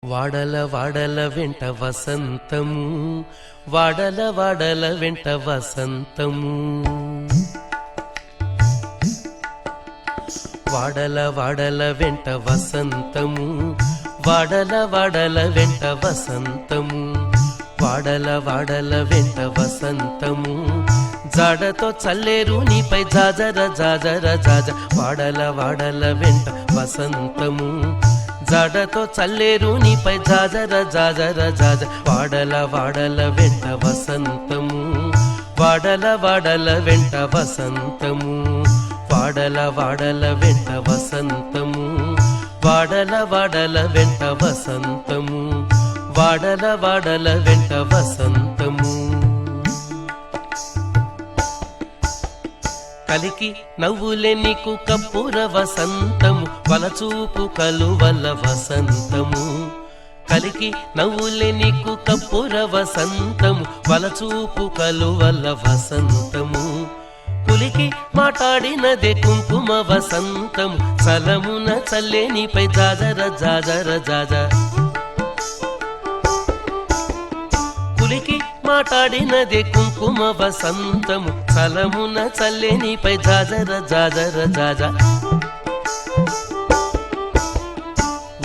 వాడల వాడల వెంట వసంతము, వాడల వాడల వెంట వసంతము, వాడల వాడల వెంట వసంతము, వాడల వాడల వెంట వసంతము, వాడల వాడల వెంట వసంతము, జాడతో చల్లేరు నీపై జాజర జాజర జాజ, వాడల వాడల వెంట వసంతము, జాడతో చల్లేరు నీపై జాజర జాజర జాజ, వాడల వాడల వెంట వసంతము, వాడల వాడల వెంట వసంతము, వాడల వాడల వెంట వసంతము, వాడల వాడల వెంట వసంతము, వాడల వాడల వెంట వసంతము. కలికి నవ్వులే నీకు కప్పుర వసంతము, వలచూపు కలువల వసంతము, కలికి నవ్వులే నీకు కప్పుర వసంతము, వలచూపు కలువల వసంతము, పులికి మాట్లాడినదే కుంకుమ వసంతము, చలమున చల్లే నీపై జాజర జాజర జాజ, పులికి మాట్లాడినదే కుంకుమ వసంతము, చలమున చల్లే నీపై జాజర జాజర జాజ,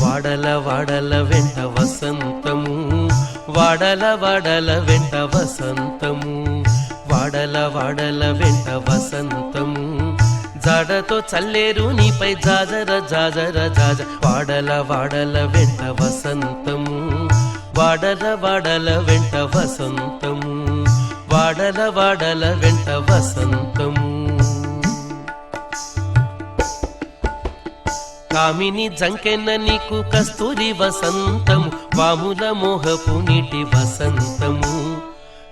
వాడల వాడల వెంట వసంతము, వాడల వాడల వెంట వసంతము, వాడల వాడల వెంట వసంతము, జాడతో చల్లేరు నీపై జాజర జాజర జాజ, వాడల వాడల వెంట వసంతము, వాడల వాడల వెంట వసంతము, వాడల వాడల వెంట వసంతము. కామిని జంకెన్న నీకు కస్తూరి వసంతము, వాముల మోహపు నీటి వసంతము,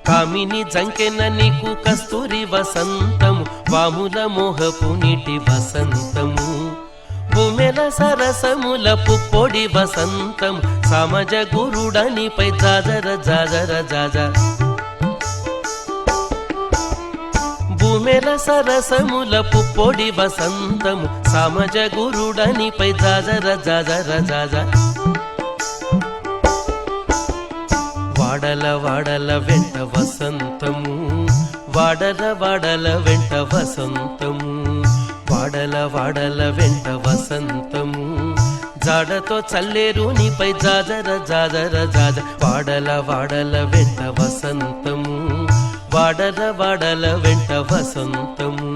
కామిని జంకెన్న నీకు కస్తూరి వసంతము, వాముల మోహపు నీటి వసంతము, భూమెల సరసముల పుప్పొడి వసంతము, సమజ గురుడనిపై జాజర జాజర జాజ, భూమెల సరసముల పుప్పొడి వసంతము, సమజ గురుడనిపై జాజర జాజర జాజ, వాడల వాడల వెంట వసంతము, వాడల వాడల వెంట వసంతము, వాడల వాడల వెంట వసంతము, జాడతో చల్లేరు నీపై జాజర జాజర జాజ, వాడల వాడల వెంట వసంతము, వాడల వాడల వెంట వసంతము,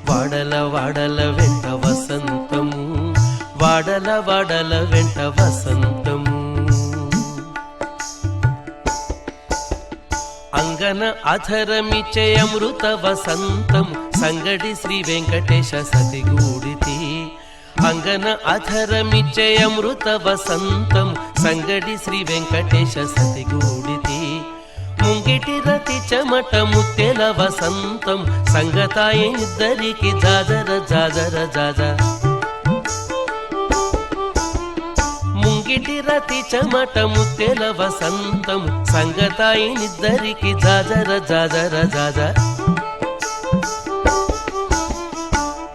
వాడల వాడల వెంట వసంతము, వాడల వాడల వెంట వసంతము. అంగన అధరమిచ్చే అమృత వసంతము, సంగడి శ్రీ వెంకటేశ సతిగూడితి, అంగన అధరమిచ్చే అమృత వసంతము, సంగడి శ్రీ వెంకటేశ సతిగూడితి, ముంగిటి రతి చెమట ముత్తెల వసంతం, సంగతాయి ఇద్దరికి జాజర జాజర జాజ, ముంగిటి రతి చెమట ముత్తెల వసంతం, సంగతాయి ఇద్దరికి జాజర జాజర జాజ,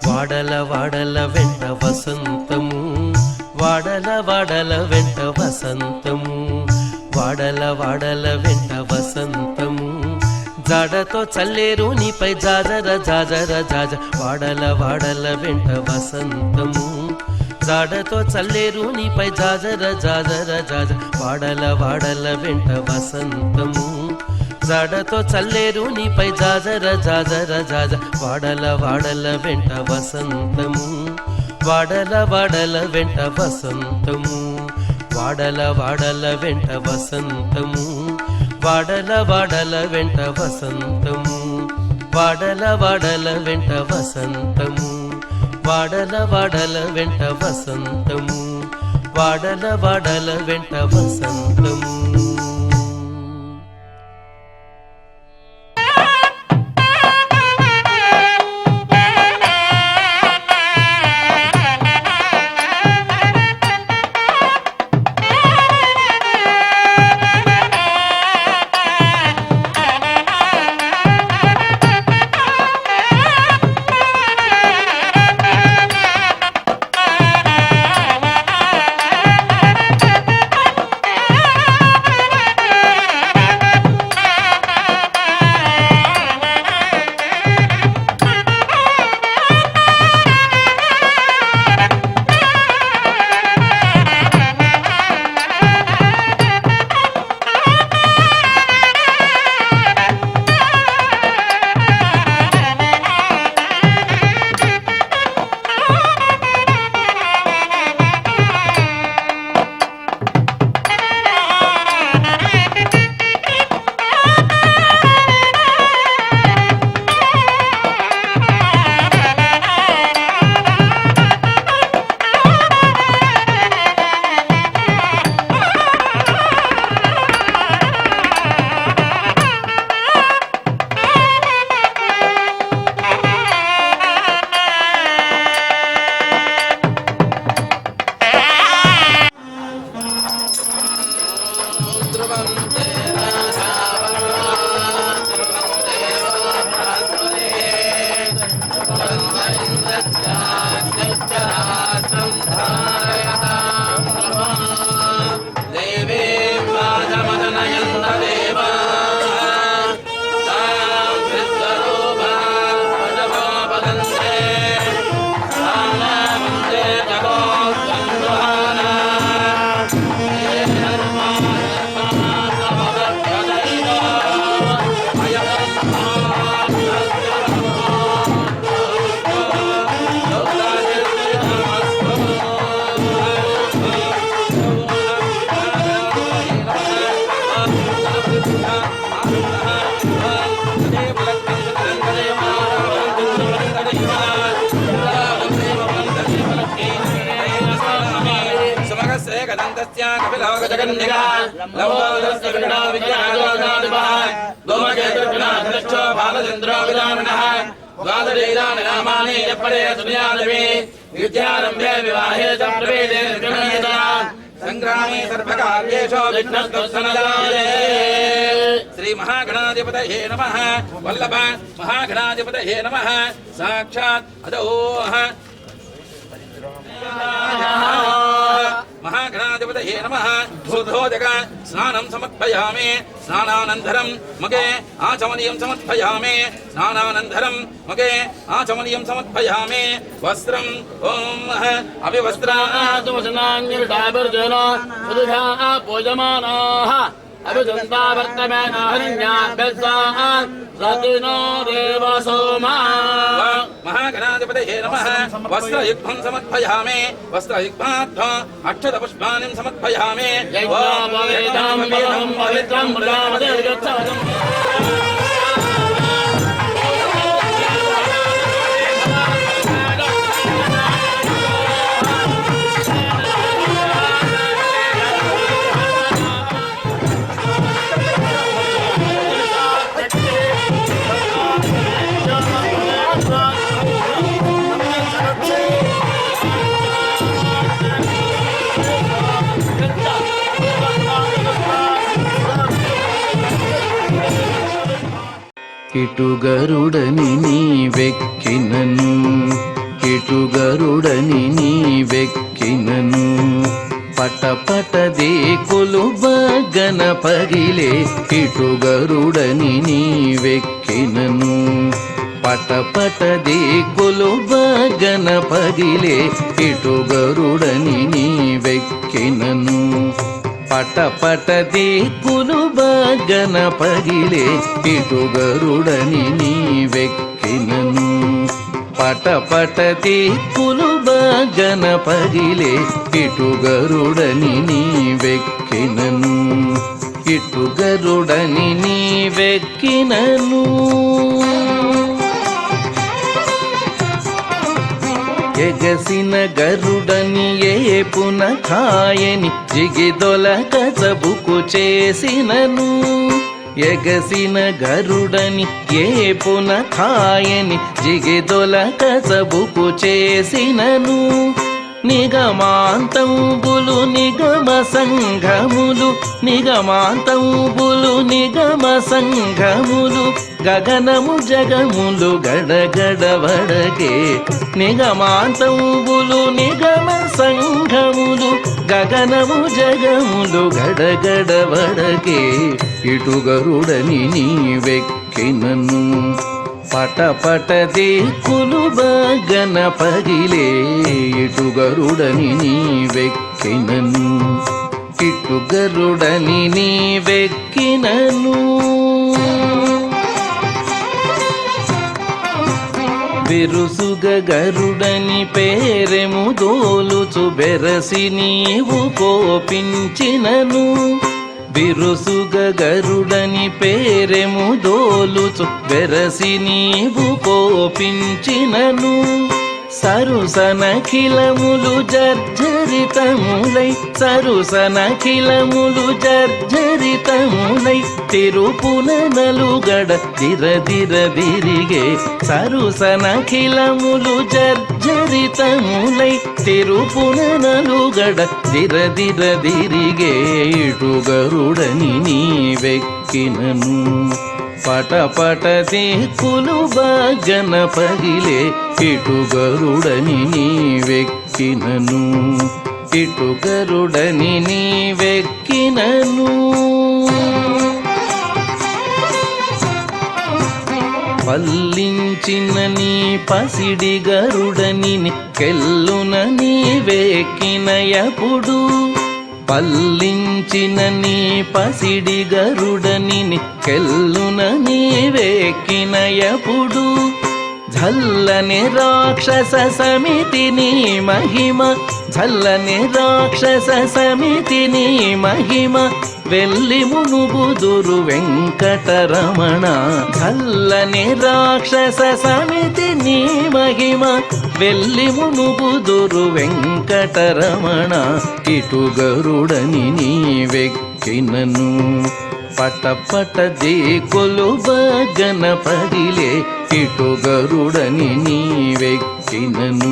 వాడల వాడల వెంట వసంతము, వాడల వాడల వెంట వసంతము, వాడల వాడల వెంట వసంతము, జాడతో చల్లేరు నీపై జాజర జాజర జాజ, వాడల వాడల వెంట వసంతము, జాడతో చల్లేరు నీపై జాజర జాజర జాజ, వాడల వాడల వెంట వసంతము, జాడతో చల్లేరు నీపై జాజర జాజర జాజ, వాడల వాడల వెంట వసంతము, వాడల వాడల వెంట వసంతము, వాడల వాడల వెంట వసంతము, వాడల వాడల వెంట వసంతము, వాడల వాడల వెంట వసంతము, వాడల వాడల వెంట వసంతము, వాడల వాడల వెంట వసంతము. विद्यारंभे विवाहे च प्रवेशे संग्रामे सर्वकार्येषु विघ्नस्तुसनदाये श्री महागणाधिपतये नमः वल्लभ महागणाधिपतये नमः साक्षात् अदोः महागणाधिपतये नमः शुद्धोदक स्नानं समर्पयामि स्नानानन्तरं मुखे आचमनीयं समर्पयामि स्नानानन्तरं मुखे आचमनीयं समर्पयामि वस्त्रं ओम अभिवस्त्रात् वसनान्यर्डावर्जनो सुदुषा पूजमानाः अभिजन्ता वर्तमानहरिण्याभ्यस्ताः रतिनो देव सोमा महागणाधिपतये नमः वस्त्रयुग्मं समर्पयामि वस्त्रयुग्मात् अक्षतपुष्पाणि समर्पयामि पवित्रं కిటుగరుడని నీవెక్కినను కిటుగరుడని నీవెక్కినను పటపటదే కొలుబగన పగిలే కిటుగరుడని నీవెక్కినను పటపటదే కొలుబగన పగిలే కిటుగరుడని నీవెక్కినను పటపటదే కులుబగన పగిలే కిటుగరుడని నీవెక్కినను పటపటదే కులుబగన పగిలే కిటుగరుడని నీవెక్కినను కిటుగరుడని నీవెక్కినను ఎగసిన గరుడని ఏపున ఖాయని జిగిదొలక చబుకు చేసినను ఎగసిన గరుడని ఏపున ఖాయని జిగిదొలక చబుకు చేసినను నిగమాంతంబులు నిగమ సంఘములు నిగమాంతంబులు నిగమ సంఘములు గగనము జగములు గడగడవడకే నిగమాంతంబులు నిగమ సంఘములు గగనము జగములు గడగడవడకే ఇటుగరుడని నీవెక్కినను పటపటదే కులుబగన పగిలే ఇటుగరుడని నీవెక్కినను ఇటుగరుడని నీవెక్కినను బిరుసుగ గరుడని పేరెము దోలుచు బెరసి నీవు కోపించినను బిరుసుగ గరుడని పేరెము దోలుచు బెరసి నీవు కోపించినను సరుసనఖిలములు జర్జరితములై సరుసనఖిలములు జర్జరితములై తిరుపునలుగడ దిరదిరదిరిగే సరుసనఖిలములు జర్జరితములై తిరుపునలుగడ దిరదిరదిరిగే ఇటుగరుడని నీవెక్కినను పటపటదే కులుబగన పగిలే ఇటుగరుడని నీవెక్కినను ఇటుగరుడని నీవెక్కినను పసిడి గరుడని కెల్లున నీవెక్కినయపుడు పల్లించిన నీ పసిడి గరుడని కెల్లున నీవెక్కినయపుడు ఝల్లని రాక్షస సమితి నీ మహిమ ఝల్లని రాక్షస సమితి నీ మహిమ వెల్లి మునుబుదురు వెంకటరమణ ఝల్లని రాక్షస సమితి నీ మహిమ వెల్లి మునుబుదురు వెంకటరమణ ఇటు గరుడని నీవెక్కినను పటపట దేకొలుబ గణపదిలే ఇటు గరుడని నీవెక్కినను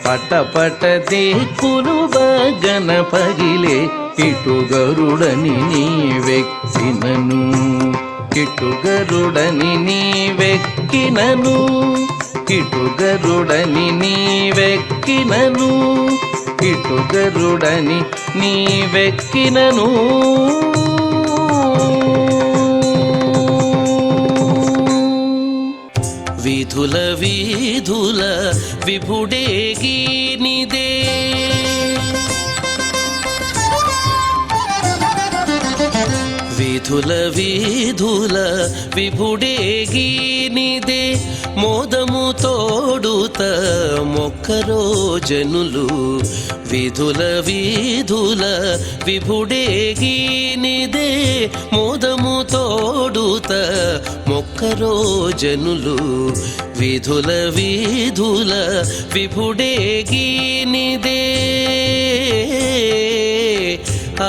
పటపట దేకొలుబ గణపదిలే ఇటు గరుడని నీవెక్కినను ఇటు గరుడని నీవెక్కినను ఇటు గరుడని నీవెక్కినను ఇటు గరుడని నీవెక్కినను విధుల విధుల విభుడేగినిదే విధుల విధుల విభుడేగినిదే మోదము తోడుత మొక్కరో జనులు విధుల విధుల విభుడేగినిదే మోదము తోడుత మొక్కరో జనులు విధుల విధుల విభుడేగినిదే ఆ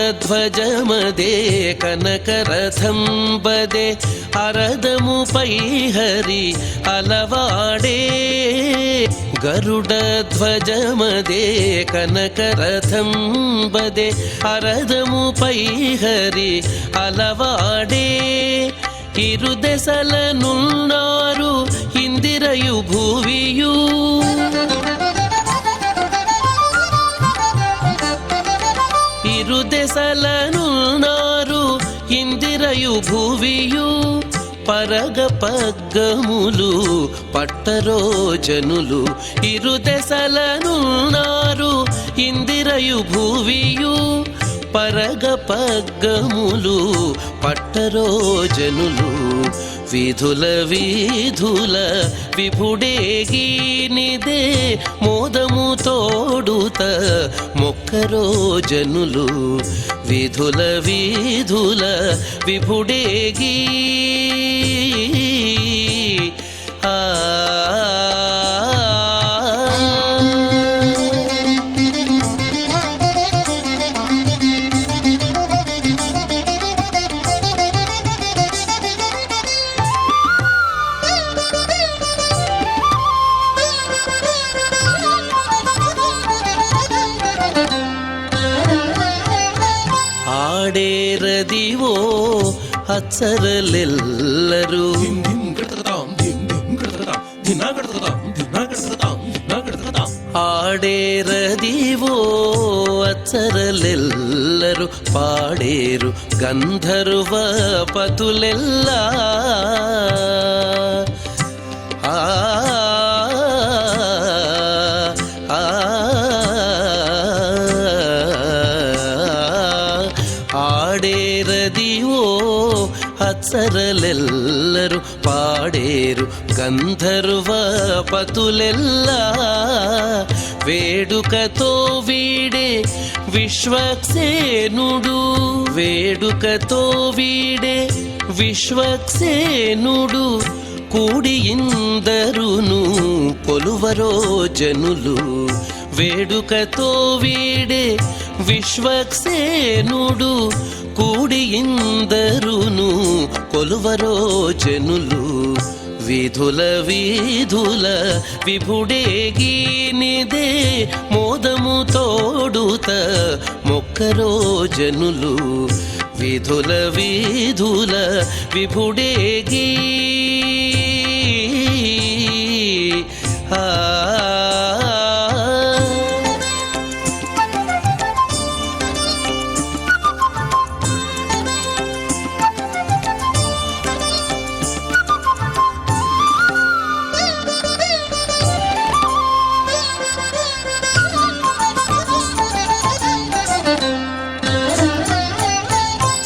గరుడధ్వజమదే కనకరథం బదే అరదముపై హరి అలవాడే గరుడధ్వజమదే కనకరథం బదే అరదముపై హరి అలవాడే ఇరుదెసలనున్నారు ఇందిరయు భూవియు ఇరుదెసలనున్నారు ఇందిరయు భూవియు పరగ పగ్గములు పట్టరో జనులు ఇరుదెసలనున్నారు ఇందిరయు భూవియు పరగ పగ్గములు పట్టరో జనులు విధుల విధుల విభుడేగినిదే మోదము తోడుత మొక్కరో జనులు విధుల విధుల విభుడేగి ఆ ಆಡೇರದಿವೋ ಅಚ್ಚರಲೆಲ್ಲರೂ ಆಡೇರದಿವೋ ಅಚ್ಚರಲೆಲ್ಲರೂ ಪಾಡೇರು ಗಂಧರ್ವ ಪತುಲೆಲ್ಲ ఆడేరదివో అచ్చరలెల్లరు పాడేరు గంధర్వ పతులెల్ల వేడుకతో వీడే విశ్వక్సేనుడు వేడుకతో వీడే విశ్వక్సేనుడు కూడి ఇందరును కొలువరో జనులు వేడుకతో వీడే విశ్వక్సేనుడు కూడి ఇందరును కొలువరో జనులు విధుల వీధుల విభుడేగీనిదే మోదము తోడుత మొక్కరో జనులు. విధుల వీధుల విభుడేగీ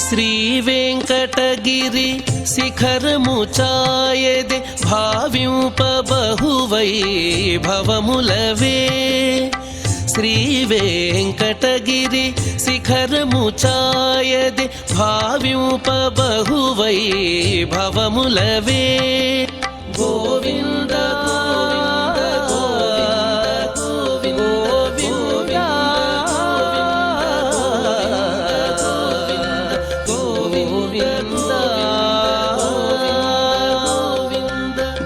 శ్రీ వెంకటగిరి శిఖరము చాయదే భావింప బహువైభవములవే. శ్రీ వెంకటగిరి శిఖరము చాయదే భావింప బహువైభవములవే. గోవింద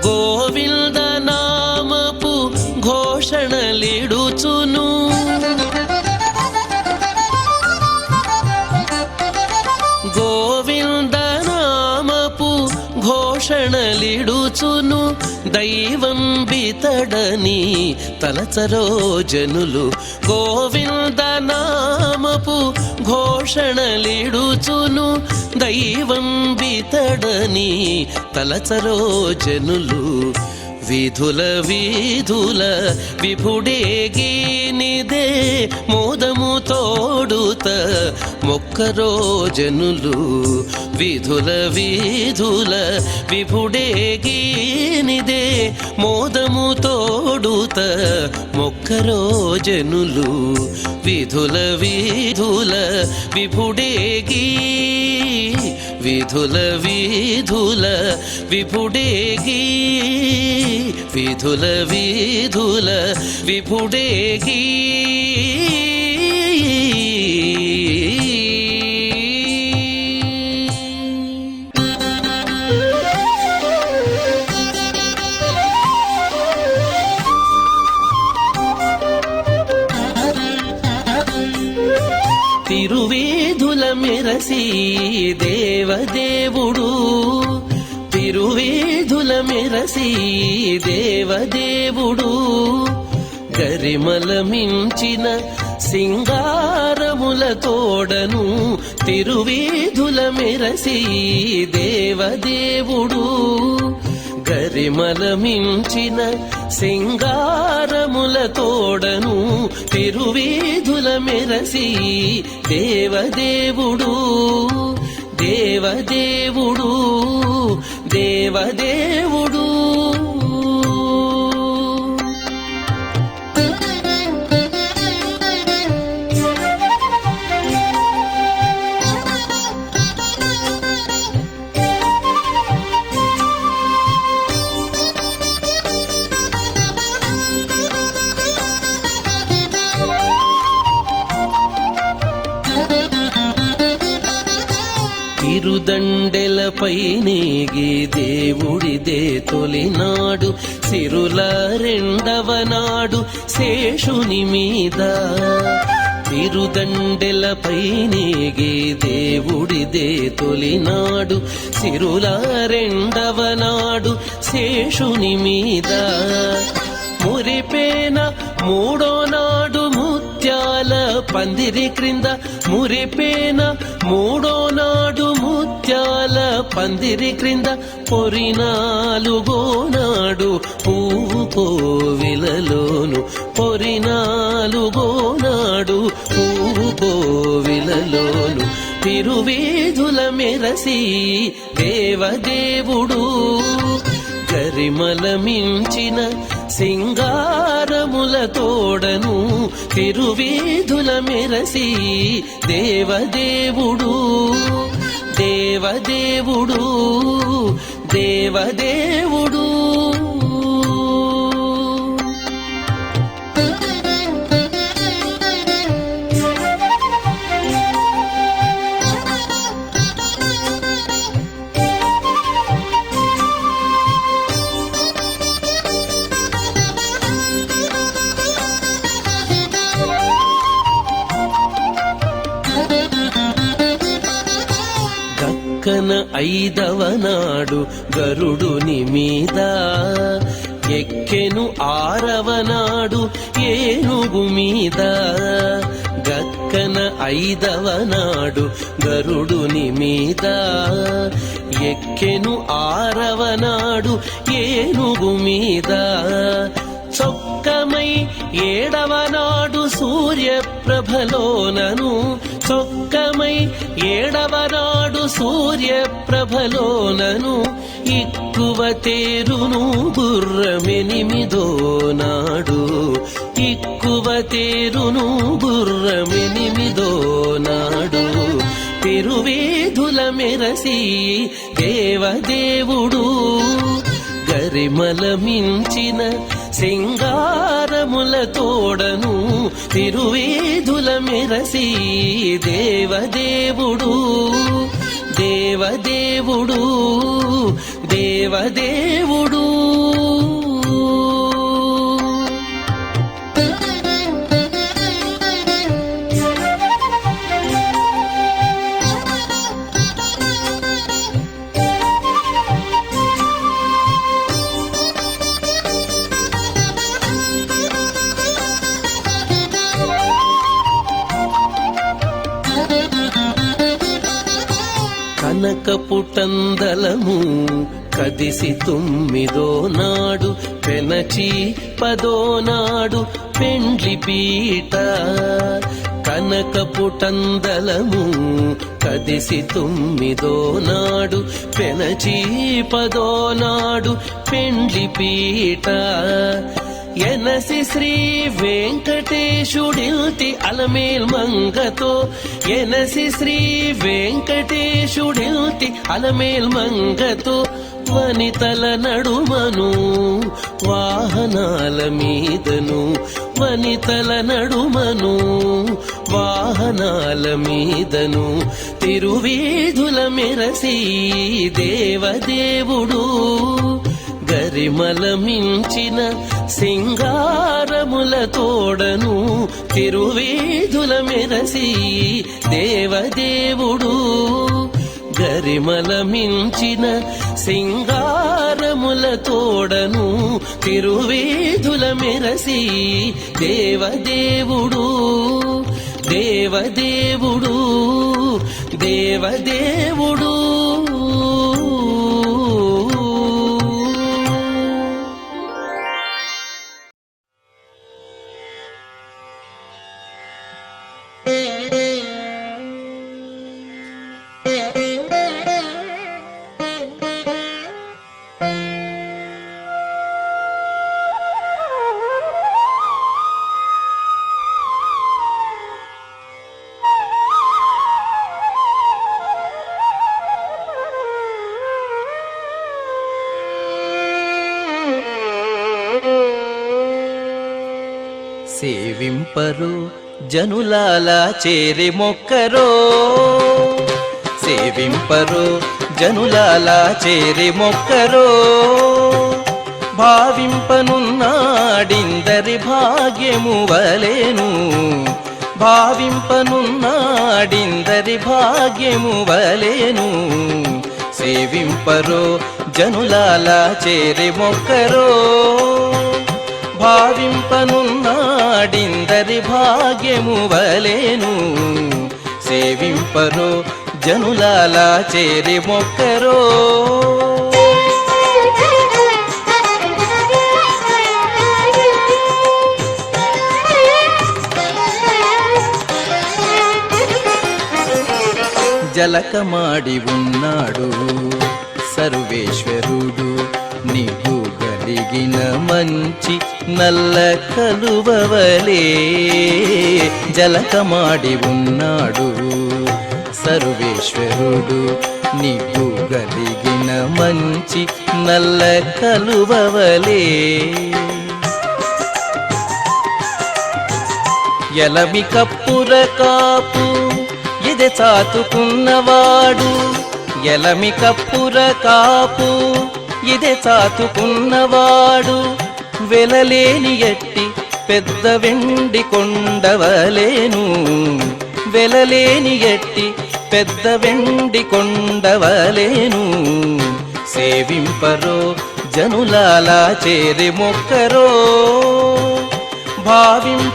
గోవింద నామపు ఘోషణలిడుచును. గోవింద నామపు ఘోషణలిడుచును. దైవం బితడని తలచరో జనులు. గోవింద నామపు ఘోషణలిడుచును. దైవం బితడని తలచరో జనులు. విధుల వీధుల విభుడేగీనిదే మోదము తోడుత మొక్కరో జనులు. విధుల వీధుల విభుడేగీనిదే మోదము తోడుత మొక్కరో జనులు. విధుల వీధుల విభుడేగీ విధుల వీధుల విభుడేగీ విధుల వీధుల విభుడేగీ. తిరువేధుల మెరసి దేవదేవుడు. తిరువేధుల మెరసి దేవదేవుడు. గరిమల మించిన సింగారముల తోడను. తిరువేధుల మెరసి దేవదేవుడు. గరిమల మించిన సింగారముల తోడను. తిరువేధుల మెరసి దేవదేవుడు. దేవదేవుడు దేవదేవుడు. తిరుదండెలపై నేగి దేవుడిదే తొలినాడు. సిరుల రెండవ నాడు శేషుని మీద. తిరుదండెలపై నేగి దేవుడిదే తొలినాడు. సిరుల రెండవ నాడు శేషుని మీద. మురిపేన మూడో నాడు ముత్యాల పందిరి క్రింద. మురిపేన మూడో నాడు ముత్యాల పందిరి క్రింద. పొరినాలుగో నాడు పువ్వు కోవిలలోను. పొరినాలుగో నాడు పువ్వు కోవిలలోను. తిరువేధుల మెరసి దేవదేవుడు. గరిమల మించిన సింగారముల తోడను. తిరువేధుల మెరసి దేవదేవుడు. దేవదేవుడు దేవదేవుడు. గక్కన 5వ నాడు గరుడుని మీద ఎక్కెను 6వ నాడు ఏనుగు మీద. గక్కన 5వ నాడు గరుడుని మీద ఎక్కెను 6వ నాడు ఏనుగు మీద. చొక్కమై 7వ నాడు సూర్యప్రభలోనను చొక్కమై 7వ నాడు సూర్యప్రభలోనను ఇక్కువ తేరును గుర్రమెనిమిదో నాడు ఇక్కువ తేరును గుర్రమెనిమిదో నాడు తిరువేధుల మెరసి దేవదేవుడు గరిమల మించిన సింగారముల తోడను తిరువేధుల మెరసి దేవదేవుడు దేవదేవుడు దేవదేవుడు. కనకపుటందలము కదిసి 9దో నాడు పెనచి 10దో నాడు పెండ్లి పీట. కనకపుటందలము కదిసి 9దో నాడు పెనచి 10దో నాడు పెండ్లి పీట. ఎనసి శ్రీ వెంకటేశుడిల్తి అలమేల్ మంగతో ఎనసి శ్రీ వెంకటేశుడిల్తి అలమేల్ మంగతో వనితల నడుమను వాహనాల మీదను వనితల నడుమను వాహనాల మీదను తిరువేధుల మెరసి దేవదేవుడు గరిమల మించిన సింగారముల తోడను తిరువేధుల మెరసి దేవదేవుడు గరిమల మించిన సింగారముల తోడను తిరువేధుల మెరసి దేవదేవుడు దేవదేవుడు దేవదేవుడు. సేవింపరు జనులాల చేరి మొక్కరో సేవింపరు జనులాల చేరి మొక్కరో భావింపనున్నాడిందరి భాగ్యము వలెను భావింపనున్నాడిందరి భాగ్యము వలెను సేవింపరు జనులాల చేరి మొక్కరో భావింపనున్నాడిందరి భాగ్యము వలెను సేవింపరో జనులాల చేరి మొక్కరో. జలకమాడి ఉన్నాడు సర్వేశ్వరుడు నీకు కలిగిన మంచి నల్ల కలువవలే జలకమాడి ఉన్నాడు సర్వేశ్వరుడు నీకు కలిగిన మంచి నల్ల కలువవలే ఎలమి కప్పుర కాపు ఇదే చాతుకున్నవాడు ఎలమి కప్పుర కాపు ఇదే చాతుకున్నవాడు వెలలేని ఎట్టి పెద్ద వెండి కొండవలేను వెలలేని ఎట్టి పెద్ద వెండి కొండవలేను సేవింపరో జనులాలా చేరి మొక్కరో భావింపనున్నాడిందరి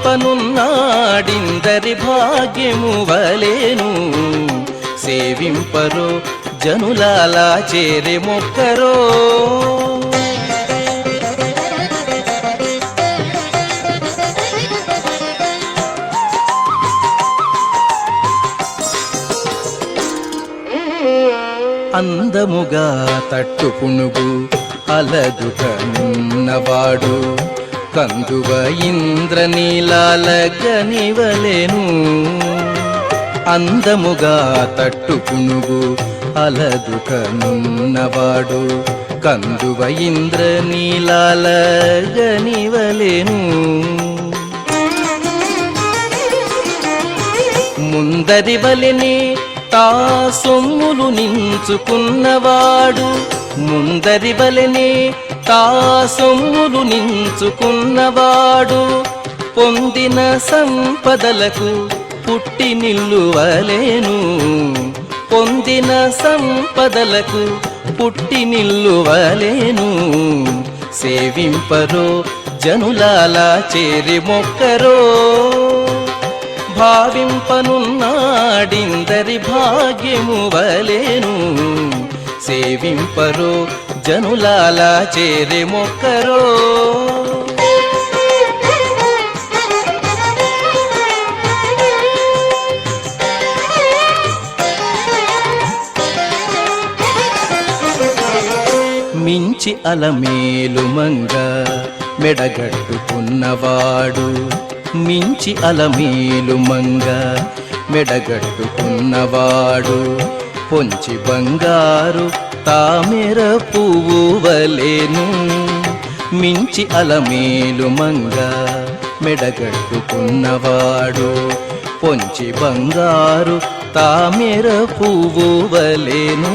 భాగ్యము వలేను సేవింపరో జనులాలా చేరి మొక్కరో అందముగా తట్టు పునుగు అలదుకనున్నవాడు కందువ ఇంద్రనీలాలగనివలెను అందముగా తట్టు పునుగు అలదుకనున్నవాడు కందువ ఇంద్రనీలాలగనివలెను ముందరి వలెని తా సొమ్ములు నించుకున్నవాడు ముందరి వలెనే తా సొమ్ములు నించుకున్నవాడు పొందిన సంపదలకు పుట్టి నిల్లువలేను పొందిన సంపదలకు పుట్టి నిల్లువలేను సేవింపరో జనులాలా చేరి మొక్కరో భావింపనున్నాడిందరి భాగ్యము వలేను సేవింపరో జనులాలా చేరి మొక్కరో మించి అలమేలు మంగ మెడగట్టుకున్నవాడు మించి అలమేలు మంగ మెడగట్టుకున్నవాడు పొంచి బంగారు తామెర పువ్వు వలెను మించి అలమేలు మంగ మెడగట్టుకున్నవాడు పొంచి బంగారు తామెర పువ్వు వలెను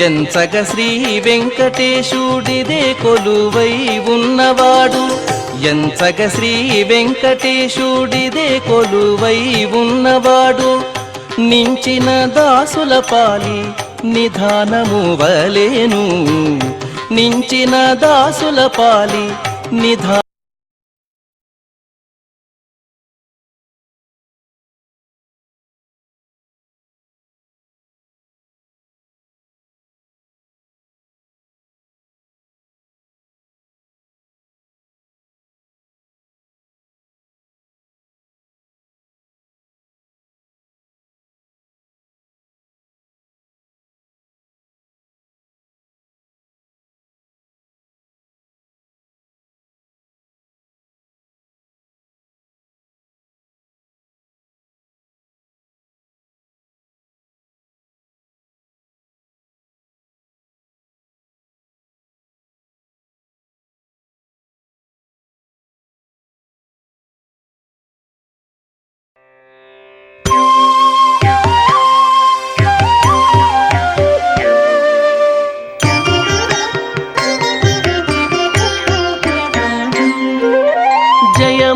ఎంచగ శ్రీ వెంకటేశుడిదే కొలువై ఉన్నవాడు ఎంచగ శ్రీ వెంకటేశుడిదే కొలువై ఉన్నవాడు నించిన దాసుల పాలి నిధానము వలెను నించిన దాసుల పాలి నిధా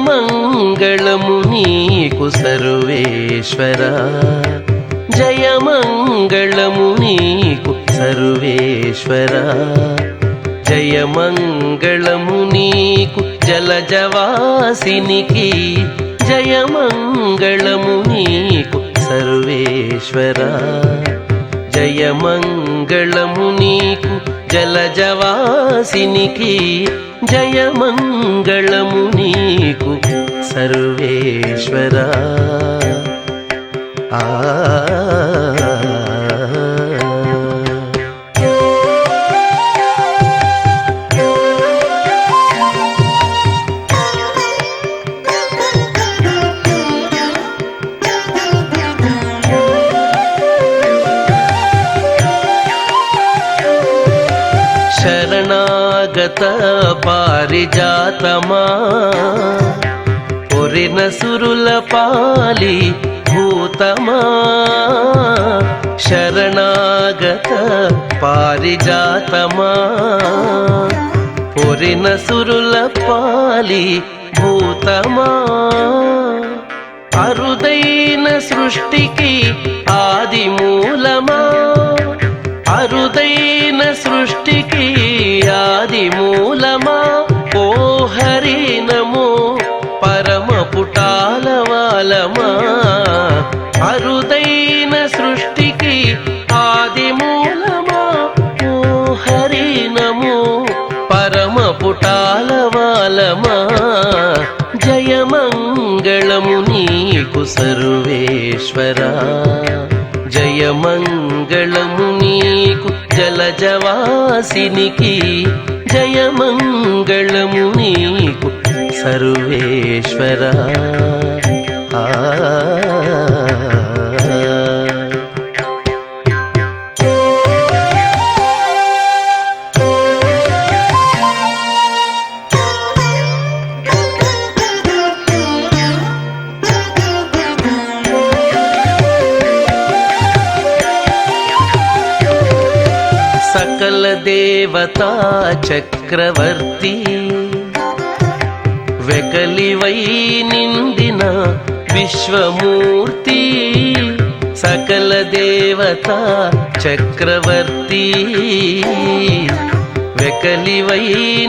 జయమంగళము నీకు సర్వేశ్వర జయమంగళము నీకు సర్వేశ్వర జయమంగళము నీకు జలజవాసినికి జయమంగళము నీకు సర్వేశ్వర జయమంగళము నీకు జలజవాసినికి జయమంగళము నీకు సర్వేశ్వర ఆ శరణాగత పారిజాతమా పొరిన సురుల పాలి భూతమా శరణాగత పారిజాతమా పొరిన సురుల పాలి భూతమా అరుదైన సృష్టికి ఆది మూలమా, అరుదైన సృష్టికి ఆది మూలమా, ఓ హరి నమో పరమ పుటాలవాలమా. అరుదైన సృష్టికి ఆది మూలమా, ఓ హరి నమో పరమ పుటాలవాలమా. జయమంగళము నీకు సర్వేశ్వరా, జయమంగళము నీకు జలజవాసినికి, జయమంగళము నీకు సర్వేశ్వరా. ఆ సకల దేవతా చక్రవర్తి, వెకలివై నిండిన విశ్వమూర్తి. సకల దేవతా చక్రవర్తి, వెకలివై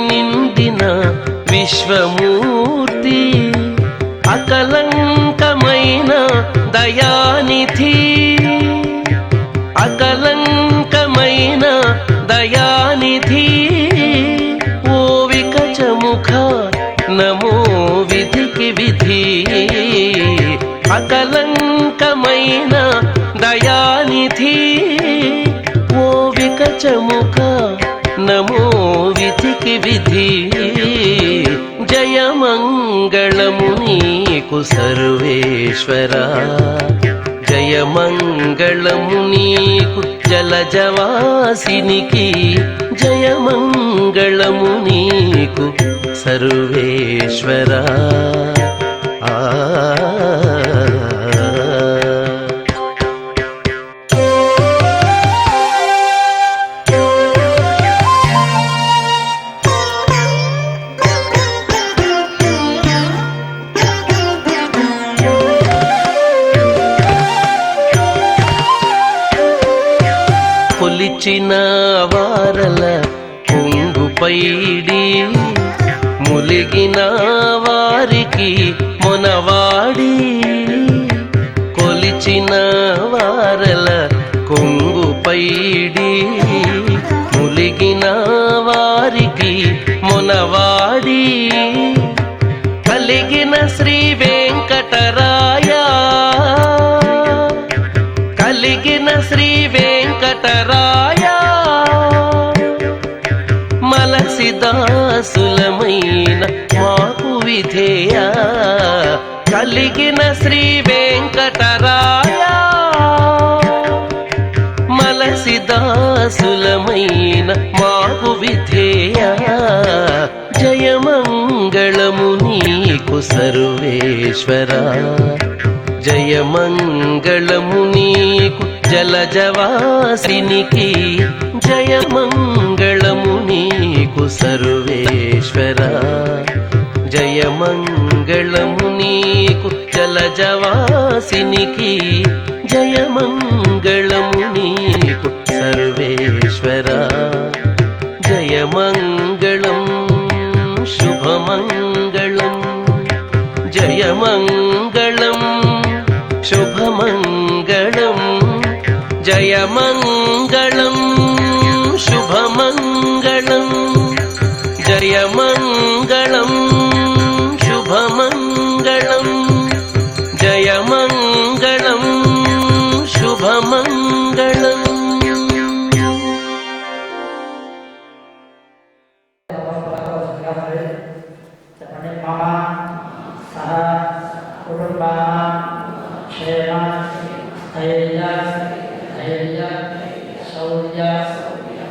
నిండిన విశ్వమూర్తి. అకలంకమైన దయానిధి, అకలంకమైన దయానిధి. ఓ వికచముఖ నమో విధికి విధి, అకలంకమైన దయానిధి. ఓ వికచముఖ నమో విధికి విధి. జయమంగళము నీకు సర్వేశ్వరా, జయమంగళము నీకు జలజవాసినికి, జయమంగళము నీకు సర్వేశ్వరా. ఆ కొలిచిన వారల కొంగుపైడి, ములిగిన వారికి మొనవాడి. కొలిచిన వారల కొంగుపైడి, ములిగిన వారికి మొనవాడి. కలిగిన శ్రీ వెంకటరాయ, కలిగిన శ్రీ వెంకటరాయ. మలసి దాసులమైన మాకు విధేయ, కలిగిన శ్రీ వెంకటరాయ. మలసి దాసులమైన మాకు విధేయ. జయమంగళము నీకు సర్వేశ్వరా, జయమంగళము నీకు జలజవాసినికి, జయమంగళము నీకు సర్వేశ్వరా. జయమంగళము నీకు జలజవాసినికి, జయమంగళము నీకు సర్వేశ్వరా. జయమంగళం శుభమంగళం, జయమంగళం శుభమంగళం, జయమంగళం శుభమంగళం, జయమంగళం శుభమంగళం, జయమంగళం శుభమంగళం.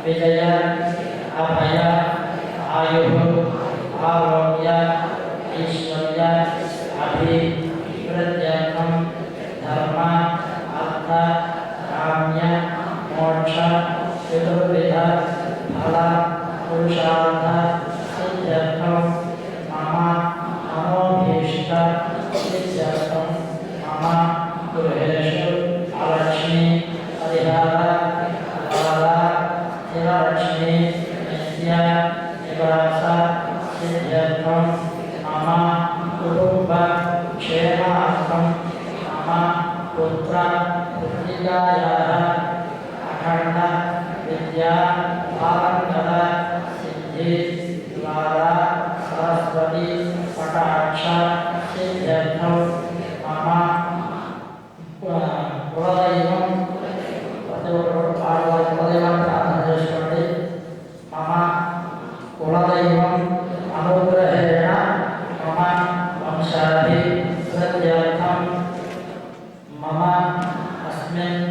విజయ అభయ ఆయు ఆరోగ్య ఐశ్వర్య అభివృద్ధ్యర్థం ధర్మ అర్థ కామ్య మోక్ష చతుర్విధ ఫల పురుషార్థ సిద్ధ్యర్థం మమ మనోభీష్ట సిద్ధ్యర్థం यस्य निवास सिद्ध्यर्थं मम कुटुम्ब क्षेमार्थं मम पुत्र पुत्रिकायाः अखण्ड विद्या पारंगत सिद्धि द्वारा सरस्वती कटाक्ष सिद्ध्यर्थं मम कुलदैवं मम कुलदैवं अनुग्रहेण मम वंशाभिवृद्ध्यर्थं मम अस्मिन्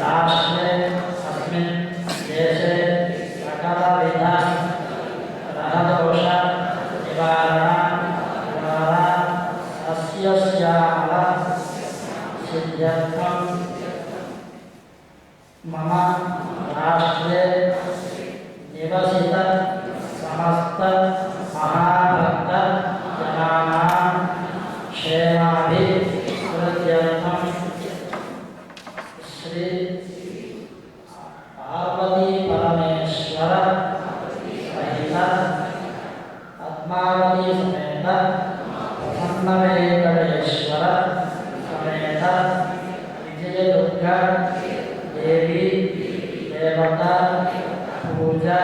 राष्ट्रे अस्मिन् देशे सकलविध ग्रहदोष निवारण द्वारा सस्यश्यामल सिद्ध्यर्थं मम राष्ट्रे निवसित समस्त महाभक्त जनानां क्षेमाभिवृद्ध्यर्थं श्री पार्वती परमेश्वर सहित पद्मावती समेत प्रसन्नवेंकटेश्वर समेत विजयदुर्गा देवी देवता पूजा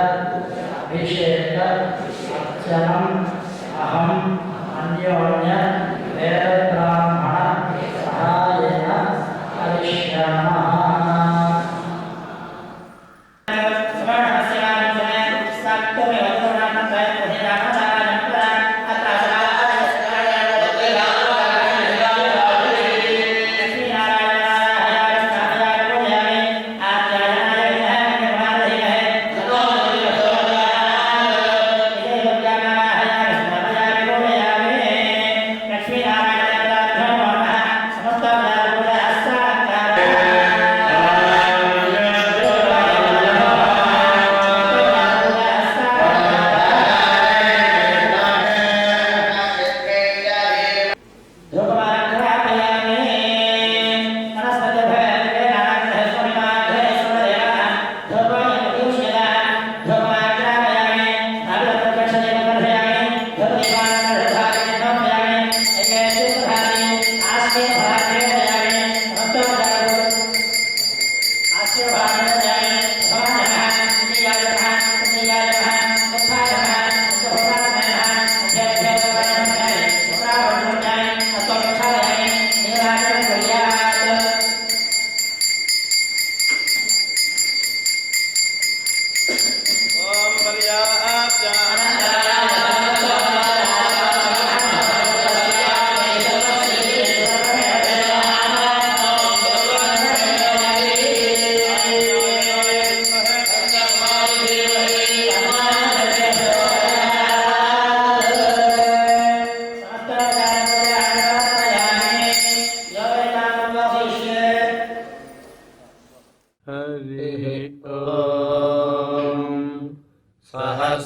अभिषेक अर्चनम् अहम् अन्योन्य वेद ब्राह्मण सहायेन करिष्यामः।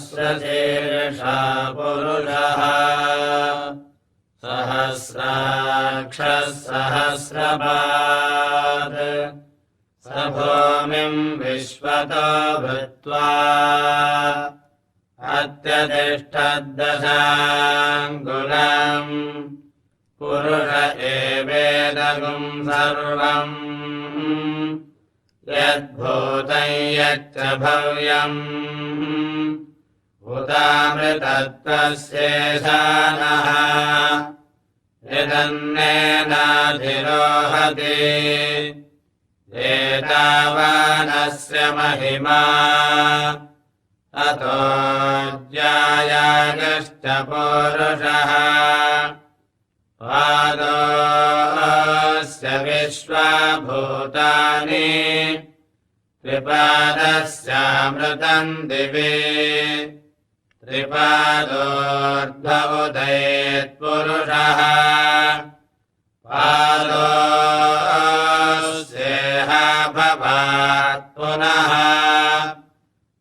सहस्रशीर्षा पुरुषः सहस्राक्षः सहस्रपात् स भूमिम् विश्वतो भूत्वा अत्यतिष्ठद्दशाङ्गुलम् पुरुष एवेदगुम् सर्वम् यद्भूतं यच्च भव्यम् भूतामृतत्वस्येषानः यदन्नेनाधिरोहति एतावानस्य महिमा अतो ज्यायागश्च पूरुषः पादोऽस्य विश्वभूतानि त्रिपादस्यामृतम् दिवि त्रिपादोऽर्ध उदयेत्पुरुषः पादोऽस्येह भवात् पुनः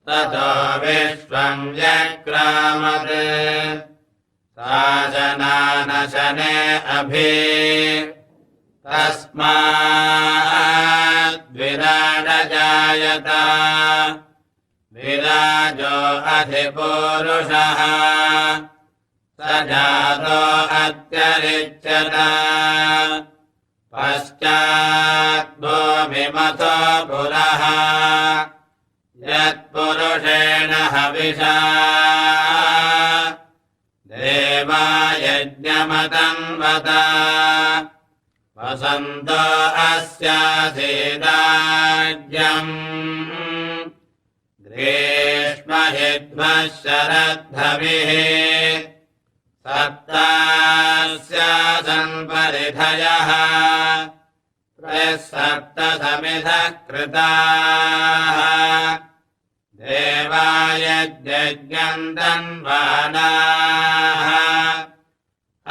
ततो विश्वम् व्यक्रामत् सा जनानशने अभि तस्माद् विराड जायत विराडो राजो अधिपूरुषः स जातो अत्यरिच्यत पश्चाद्भूमिमथो पुरः यत्पुरुषेण हविषा देवायज्ञमतन्वत वसन्तो अस्यासीदाज्यम् ग्रीष्महिद्मः शरद्धविः सप्तास्यासन्परिधयः सप्तसमिधः कृताः देवायज्ञम् तन्वानाः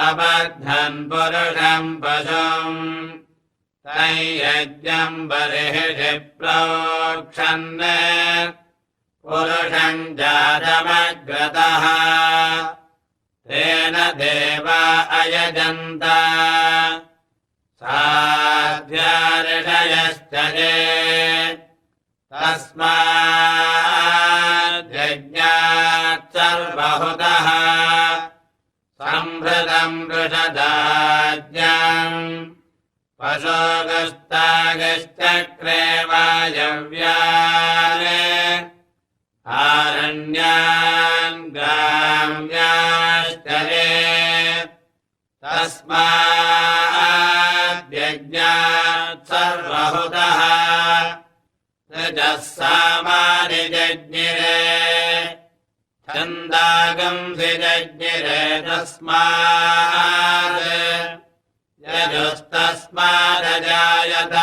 अबद्धन् पुरुषम् पशुम् तैयज्ञम् बर्हिषि प्रोक्षन् पुरुषम् जातमग्रतः तेन देवा अयजन्त साध्यार्षयश्च ये तस्माद्यज्ञात् सर्वहुतः संहृतम् वृषदाज्ञम् पशोगस्तागश्चक्रे वायव्यान् आरण्यान् ग्राम्याश्च ये तस्माद्यज्ञात् सर्वहुतः ऋजः सामानि जज्ञिरे छन्दागंसि जज्ञिरे तस्मात् यजुस्तस्मादजायत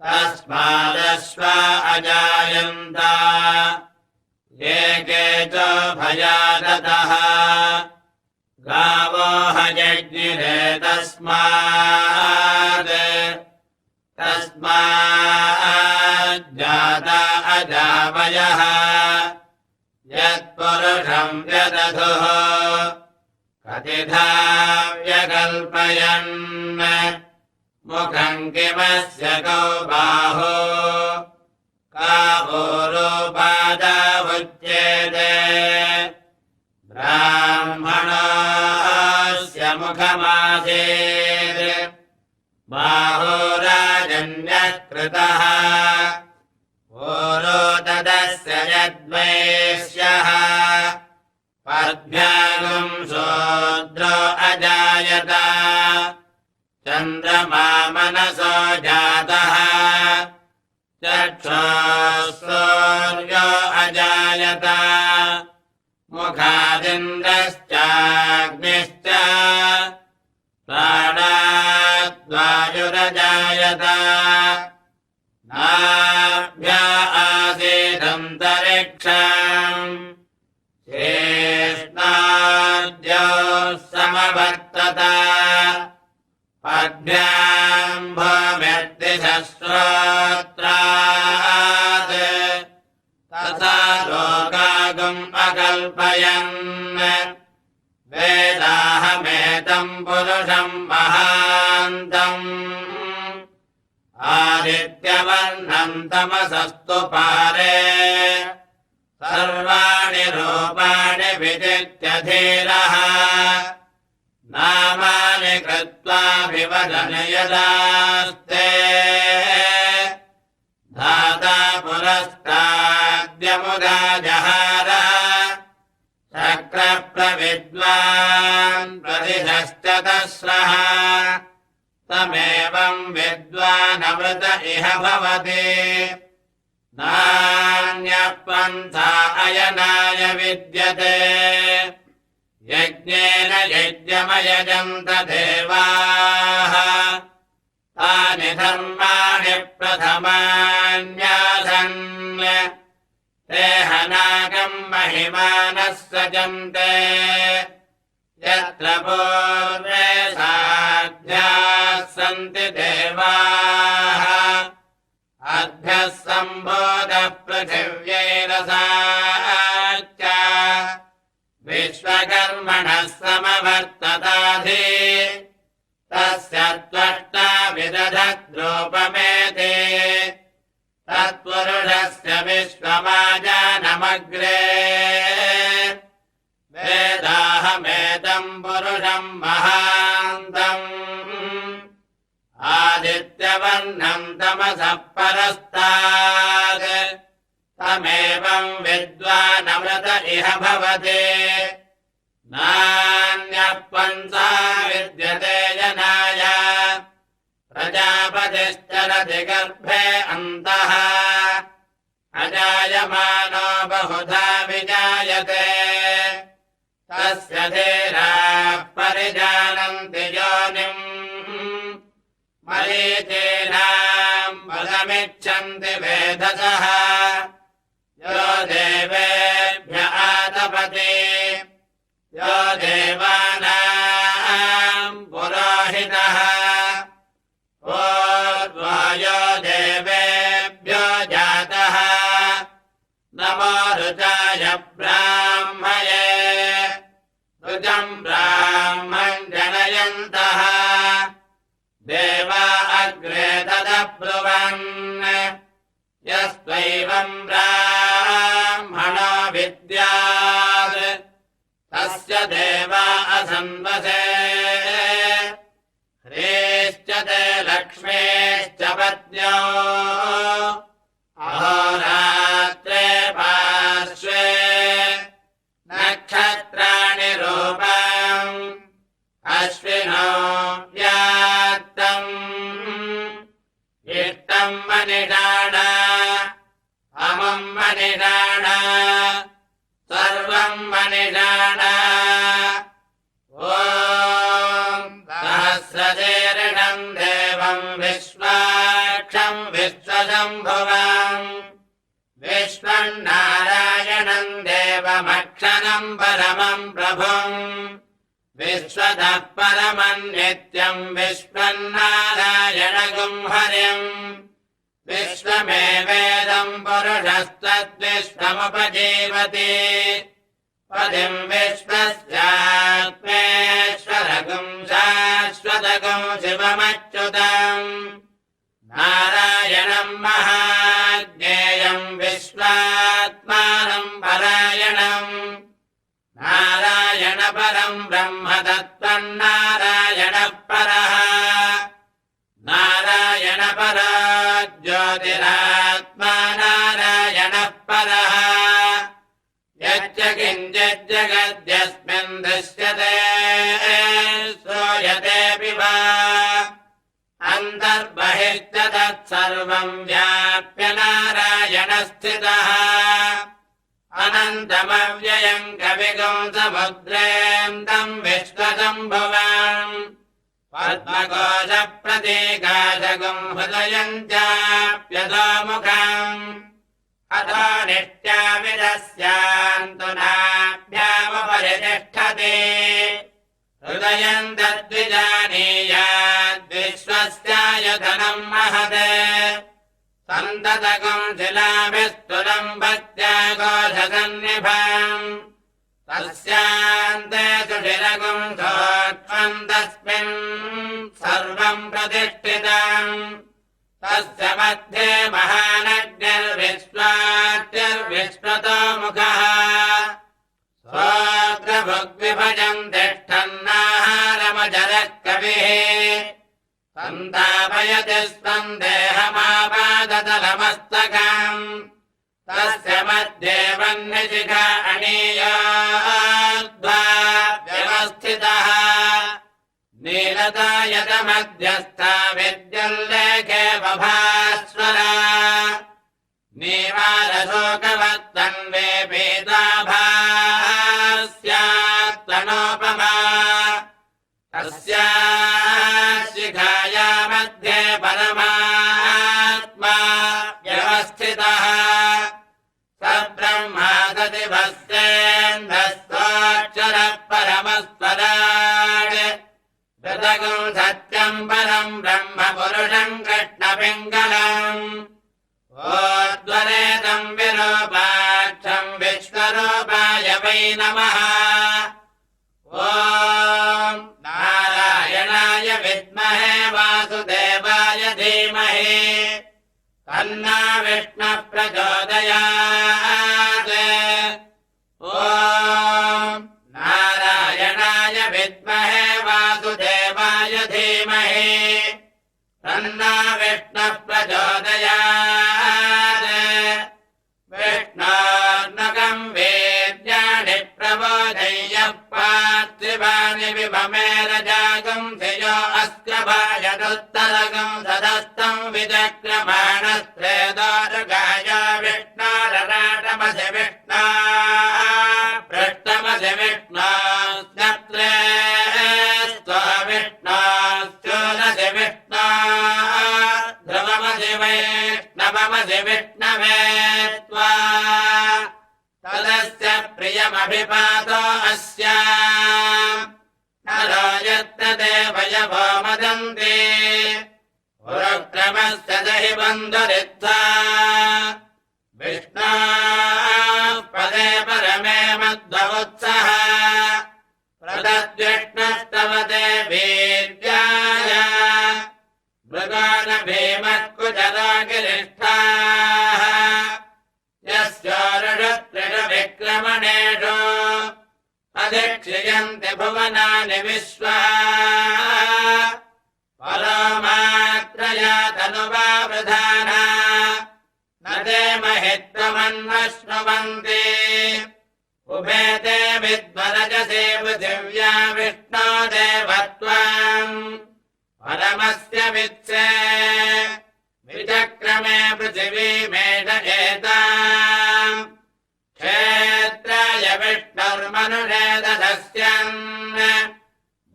तस्मादश्वा अजायन्त ये केच भयादतः गावो हजज्ञिरे तस्मात् तस्माज्जाता अजावयः यत्पुरुषम् व्यदधुः कतिधा व्यकल्पयन् मुखम् किमस्य कौ बाहो कावोरोपादावुच्येते ब्राह्मणस्य मुखमासीत् बाहो राजन्यकृतः ओरोदस्य यद्वैश्यः पद्भ्यागम् शूद्रो अजायत चन्द्रमा मनसो जातः चक्षुः अजायत मुखादिन्द्रश्चाग्निश्च प्राणाद्वायुरजायत नाभ्या आसीदन्तरिक्षम् शेष्णाद्योः समवर्तत पद्भ्याम् भूमिर्दिशश्रोत्रात् तथा लोकागम् अकल्पयन् वेदाहमेतम् पुरुषम् महान्तम् आदित्यवर्णम् तमसस्तु पारे सर्वाणि रूपाणि विदित्य धीरः नामानि कृत्वाभिवदन यदास्ते धाता पुरस्ताद्यमुदा जहार शक्रप्रविद्वान् प्रतिशश्च तस्रः तमेवम् विद्वानमृत इह भवति नान्यपन्था अयनाय विद्यते यज्ञेन यज्ञमयजन्त देवाः तानि धर्माणि प्रथमान्यासन् ते हनागम् महिमानः सजन्ते यत्र पूर्वे साध्याः सन्ति देवाः अभ्यः सम्भोगः पृथिव्यैरसाच्च विश्वकर्मणः समवर्तताधि तस्य त्वष्टा विदधद्रूपमेति तत्पुरुषस्य विश्वमाजानमग्रे वेदाहमेदम् पुरुषम् महान्तम् आदित्यवर्णम् तमसः परस्तात् तमेवम् विद्वानमृत इह भवति नान्यः पंसा विद्यते जनाय प्रजापतिश्चरति गर्भे अन्तः अजायमानो बहुधा विजायते तस्य धीराः परिजानन्ति योनिम् मरीचीनाम् पदमिच्छन्ति वेधसः यो देवेभ्य आतपति यो देवानाम् पुरोहितः यो देवेभ्यो जातः नमो ऋचाय ब्राह्मये ऋजम् ब्राह्मम् जनयन्तः देवा अग्रे तदब्रुवन् यस्त्वैवम् ब्राह्मणो विद्यात् तस्य देवा असन्वसे ह्रीश्च ते लक्ष्मीश्च पत्न्यो अहोरात्रे पार्श्वे नक्षत्राणि रूपम् अश्विनो व्यात्तम् इष्टम् मनिषाण अमम् मनिषाण सर्वम् मनिषाण ॐ सहस्रशीर्षम् देवम् विश्वाक्षम् विश्वशम्भुवम् विश्वम् नारायणम् देवमक्षरम् परमम् प्रभुम् विश्वतः परमम् नित्यम् विश्वन्नारायणगुम् हरिम् विश्वमेवेदम् पुरुषस्तद्विश्वमुपजीवति पदिम् विश्वस्यात्मेश्वरगुम् शाश्वतगुम् शिवमच्युतम् नारायणम् महाज्ञेयम् विश्वात्मानम् परायणम् नारायण परम् ब्रह्म तत्त्वम् नारायणः परः नारायण परो ज्योतिरात्मा नारायणः परः यच्च किञ्चिज्जगद्यस्मिन् दृश्यते श्रूयतेऽपि वा अन्तर्बहिश्च तत्सर्वम् व्याप्य नारायणस्थितः अनन्तमव्ययम् कविगुम् समुद्रेऽन्तम् विश्वशम्भुवम् पद्मकोशप्रतीकाशगुम् हृदयम् चाप्यधोमुखम् अथो नित्यामिदस्यान्तु नाभ्यामुपरितिष्ठति हृदयम् तद्विजानीयाद्विश्वस्यायतनम् महत् सन्ततगुम् शिलाभिस्तुलम् भक्त्याघोषसन्निभाम् तस्यान्ते सुशिरगुम् सोक्ष्मम् तस्मिन् सर्वम् प्रतिष्ठितम् तस्य मध्ये महानग्निर्विश्वाद्यर्विश्वतो मुखः स्वोग्रभुग्विभजम् तिष्ठन्नाहारमजरः कविः सन्तापयति स्वम् देहमापादतलमस्तकम् तस्य मध्ये वह्निशिखा अणीयोर्ध्वा व्यवस्थितः नीलतायतमध्यस्था विद्युल्लेखे बभास्वरा नीवारशोकवत्तन्वे पीताभास्यात्तनोपमा तस्याः शिखाया मध्ये परमात्मा व्यवस्थितः स ब्रह्मा सतिभस्तेन्दस्तोऽक्षरः परमस्वराट् ऋतगुम् सत्यम् परम् ब्रह्म पुरुषम् कृष्णपिङ्गलम् ओद्वरेदम् विरूपाक्षम् विश्वरूपाय वै नमः ॐ नारायणाय विद्महे वासुदेवाय धीमहि तन्ना विष्णुः प्रचोदयात् ॐ नारायणाय विद्महे वासुदेवाय धीमहि तन्ना विष्णुः प्रचोदयात् विष्णोर्नकम् वेद्यानि प्रबोधय्यः पार्थिवानि विभमेरजागम् धियो अस्क्रभायनुत्तरगम् सदस्तम् विचक्रमाणस्त्रेदोर्गाय विष्णोरराटमसि विष्णा पृष्ठमसि विष्णोस्त्रे विष्णोश्चूरसि विष्णा ध्रुवमसि वैष्णवमसि विष्णवे त्वा तदस्य प्रियमभिपातो अस्याम् नरो यत्र देवयवो मदन्ति पुरुक्रमस्य दहि बन्धुरित्था विष्णोः पदे परमे मध्वोत्सः प्रदद्विष्णुस्तवते वीर्याय मृगान भीमः कुचरो गिरिष्ठाः यस्योरुषत्रिषुविक्रमणेषु अधिक्षियन्ति भुवनानि विश्वा परोमात्रया तनुवावृधाना न ते महित्वमन्वश्नुवन्ति उभे ते विद्वरजसे पृथिव्या विष्णो देवत्वम् परमस्य वित्से विचक्रमे पृथिवीमेष एताम् क्षेत्राय विष्णुर्मनुषे ददस्यन्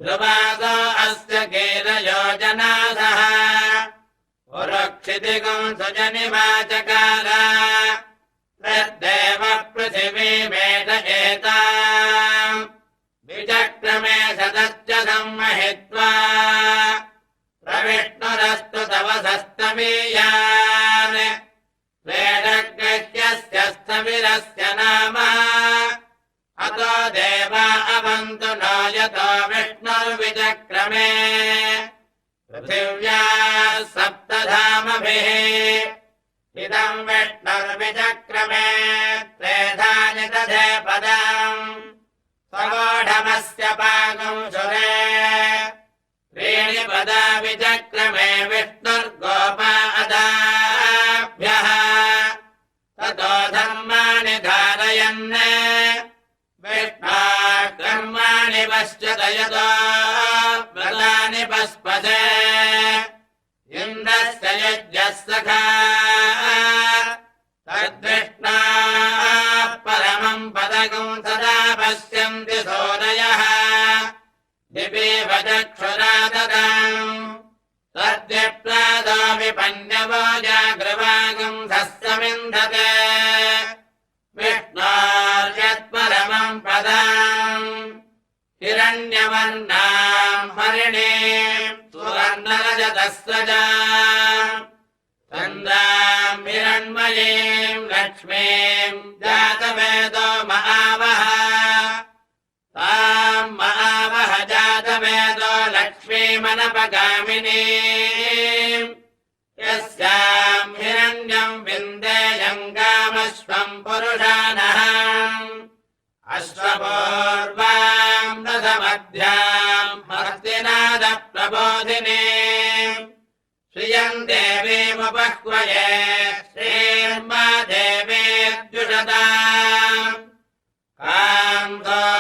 ध्रुवासो अस्य कीलयोजनासः पुरुक्षितिगम् सुजनिवाचकार तद्देव पृथिवीमेष एताम् विचक्रमे सदस्य संमहित्वा प्रविष्णुरस्तु तव सस्तमीयान् वेदग्रह्यस्य स्थविरस्य नाम अतो देवा अवन्तु नो यतो विष्णुर्विचक्रमे पृथिव्याः सप्तधामभिः इदम् विष्णुर्विचक्रमे त्रेधानि दधे पदम् स्वगोढमस्य पाकम् सुरे त्रीणि पदा विचक्रमे विष्णुर्गोपादाभ्यः ततो धर्माणि धारयन् विष्णाः कर्माणि पश्यतयतो व्रतानि पस्पसे इन्द्रस्य यज्ञः सखा तद्विष्णाः परमम् पदकम् सदा पश्यन्ति सूरयः दिवीव चक्षुराददाम् तद्विप्रादो विपन्यवो जागृवागम् सस्यमिन्धते विष्णोर्यत्परमम् पदाम् हिरण्यवर्णाम् हरिणीम् सुवर्णरजतस्वजाम् चन्द्राम् हिरण्मयीम् लक्ष्मीम् जातवेदो महावः ताम् महावः जातवेदो लक्ष्मीमनपगामिनीम् यस्याम् हिरण्यम् विन्देयम् कामश्वम् पुरुषानः अश्वपूर्वाम् रथमध्याम् हस्तिनादप्रबोधिनीम् श्रियम् देवीमुपह्वये श्रीर्मा देवीर्जुषताम्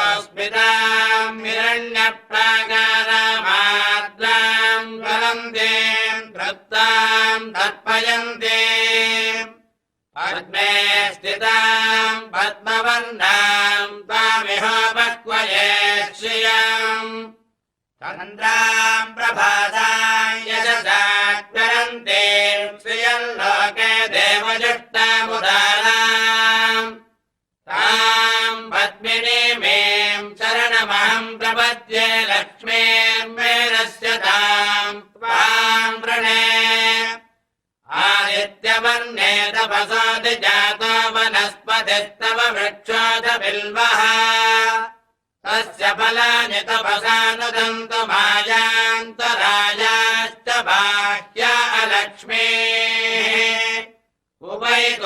कान्तोऽस्मिताम् हिरण्यप्राकारामाद्राम् ज्वलन्तीम् धृत्ताम् तर्पयन्तीम् पद्मे स्थिताम् पद्मवर्णाम् त्वामिहोपह्वये श्रियम् चन्द्राम् प्रभासाम् यशसा ज्वलन्तीम् श्रियम् लोके देवजुष्टामुदाराम् ताम् पद्मिनीमीम् शरणमहम् प्रपद्ये लक्ष्मीर्मेरस्य ताम् त्वाम् वृणे आदित्यवर्णे तपसोऽधि जातो वनस्पतिस्तव वृक्षोऽथ बिल्वः तस्य फलानि तपसानुदन्तु मायान्तरायाश्च बाह्या अलक्ष्मीः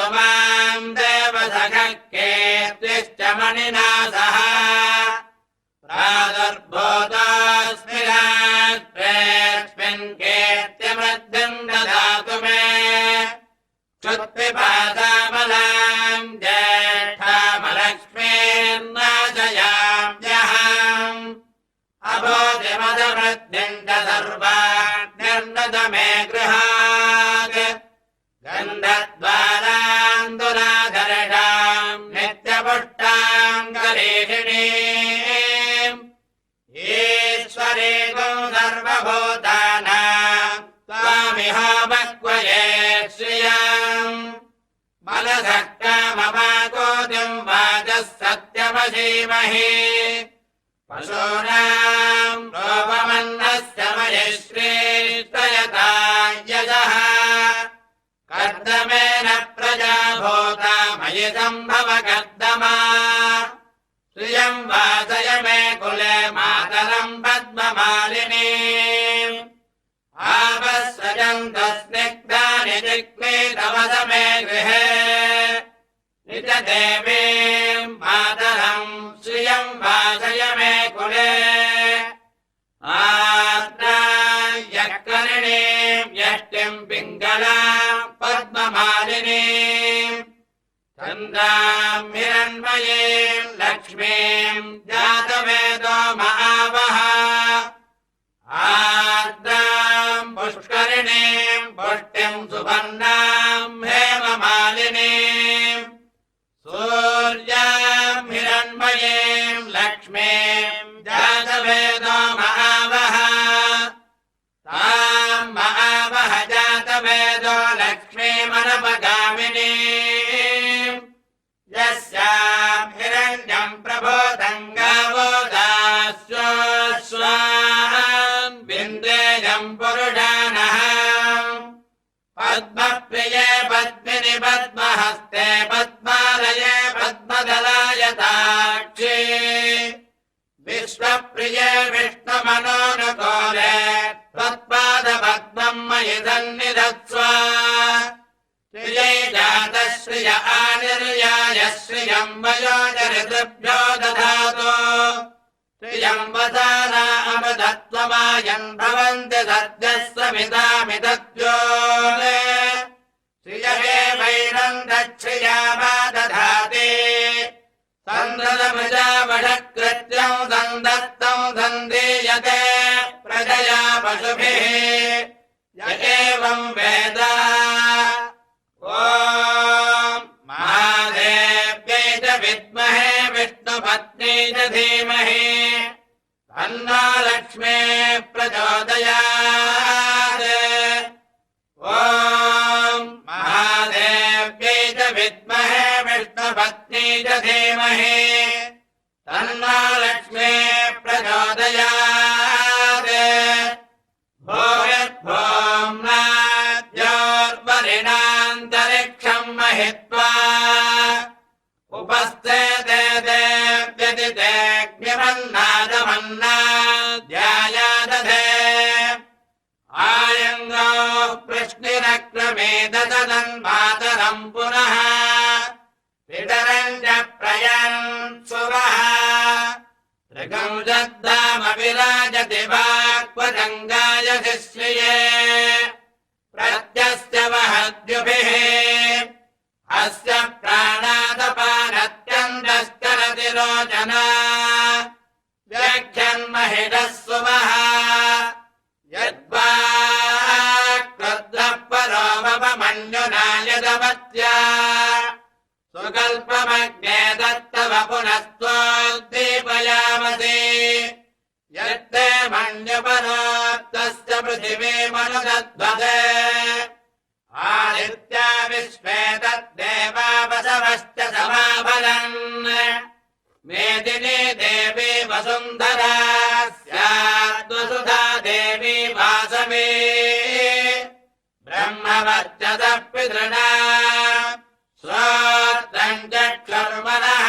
सोमाम् देवसखकेऽत्विश्च मणिना सह प्रादुर्भूतोऽस्मिन् केत्यमृद्धिम् ददातु मे क्षुत्पिपासामलाम् ज्येष्ठामलक्ष्मीर्नाशयाम्यहम् अबोधिमदवृद्धिम् च सर्वाण्यर्नद मे गृहात् गन्धद्वारान्दुराधरणाम् नित्यपुष्टाम् गरीषिणीम् ईश्वरीकौ सर्वभूतानाम् त्वामिहावक्वये श्रियम् मनसः कामवाकोतिम् वाचः सत्यमशीमहि पशूनाम् रूपमन्नस्य मयिश्रेष्ठयता यजः कर्दमेन प्रजा भूता मयि सम्भव कर्दमा श्रियम् वासय मे कुले मातरम् पद्ममालिनीम् आवस्सजन्तु स्निग्धानि जिग्मीतवस मे गृहे निजदेवीम् मातरम् श्रियम् वासय मे कुले आर्द्रायकर्णीम् यष्टिम् पिङ्गलाम् पद्ममालिनीम् चन्द्राम् हिरण्मयीम् लक्ष्मीम् जातवेदो महावः आर्द्राम् पुष्करिणीम् पुष्टिम् सुवर्णाम् हेममालिनीम् सूर्याम् हिरण्मयीम् लक्ष्मीम् जातवेदो महावः ताम् महावः जातवेदो लक्ष्मीमनपगामिनीम् यस्याम् हिरण्यम् प्रबोधम् गावो दास्योऽश्वान् विन्देयम् पुरुषाणः पद्मप्रिये पद्मिनि पद्महस्ते पद्मालये पद्मदलायताक्षी विश्वप्रिये विष्णुमनोनुकूले त्वत्पादपद्मम् मयि सन्निधत्स्व श्रियै जातः श्रिय आनिर्याय श्रियम् वयोजऋतुभ्यो दधातु श्रियम् वसाना अमृतत्वमायन् भवन्ति सद्यः समितामिदद्यो श्रियमेवैनम् दच्छ्रियामा दधाति सन्ददमृजावषकृत्यम् सन्दत्तम् सन्दीयते प्रजया पशुभिः य एवम् वेद ॐ महादेव्यै च विद्महे विष्णुपत्नी च धीमहि तन्नो लक्ष्मीः प्रचोदयात् ॐ महादेव्यै च विद्महे विष्णुपत्नी च धीमहि तन्नो लक्ष्मीः प्रचोदयात् भूयद्भूम्नाद्योर्वरिणान्तरिक्षम् महित्वा उपस्थेते देव्यदितेऽग्निमन्नादमन्नाद्यायादधे आयङ्गोः प्रश्निरक्रमे ददन्मातरम् पुनः पितरम् च प्रयन् सुवः ऋगम् दद्धामविराजति वाक्पतङ्गाय शिश्रिये प्रत्यस्य वहद्युभिः अस्य प्राणादपानत्यन्तश्चरति रोचना व्याख्यन्महिषः सुवः यद्वाक्रुद्धः परो वपमन्युना यदवत्या सुकल्पमग्ने दत्तव पुनस्त्वोद्दीपयामसि यत्ते मन्युपरोक्तस्य पृथिवीमनुदध्वते आदित्या विश्वे तद्देवा वसवश्च समाभरन् मेदिनी देवी वसुन्धरा स्याद्वसुधा देवी वासवी ब्रह्मवर्चसः पितृणा श्रोत्रम् चक्षुर्मनः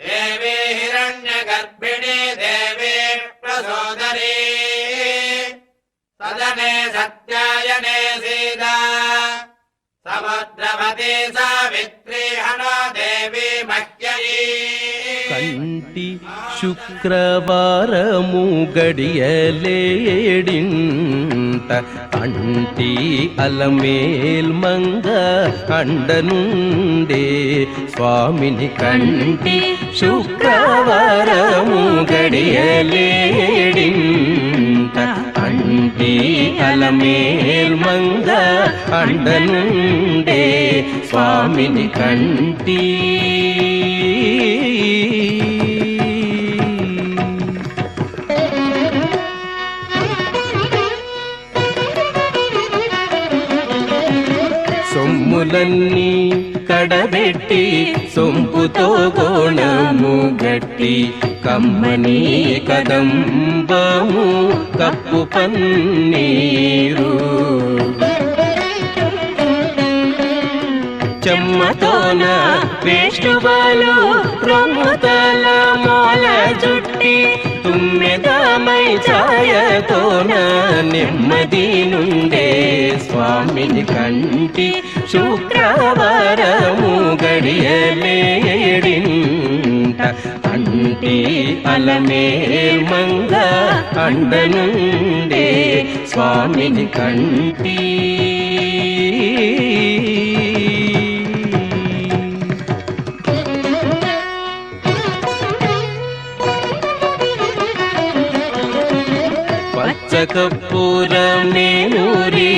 देवी हिरण्यगर्भिणी देवी प्रसोदरी सदने सत्यायने सीता समुद्रवती बृहस्पति सावित्री हनो देवी मह्ययी కంటి శుక్రవారము గడియలేడింట అంటి అలమేల్ మంగ అండనుండే స్వామిని కంటి శుక్రవారము గడియలేడింట అంటి అలమేల్ మంగ అండనుండే స్వామిని కంటి సొమ్ములన్నీ కడబెట్టి సొంపుతో గోణము గట్టి కమ్మని కదంబము కప్పు పన్నీరు చెమ్మతోన వేష్టువలు రొమ్ముతల మూల జుట్టి తుమ్మెదమై ఛాయతోన నెమ్మది నుండే స్వామిని కంటి శుక్రవారము గడియలేడింట అంటి అలమేల్ మంగ అండనుండే స్వామిని కంటి కర్పూరం నేనూరి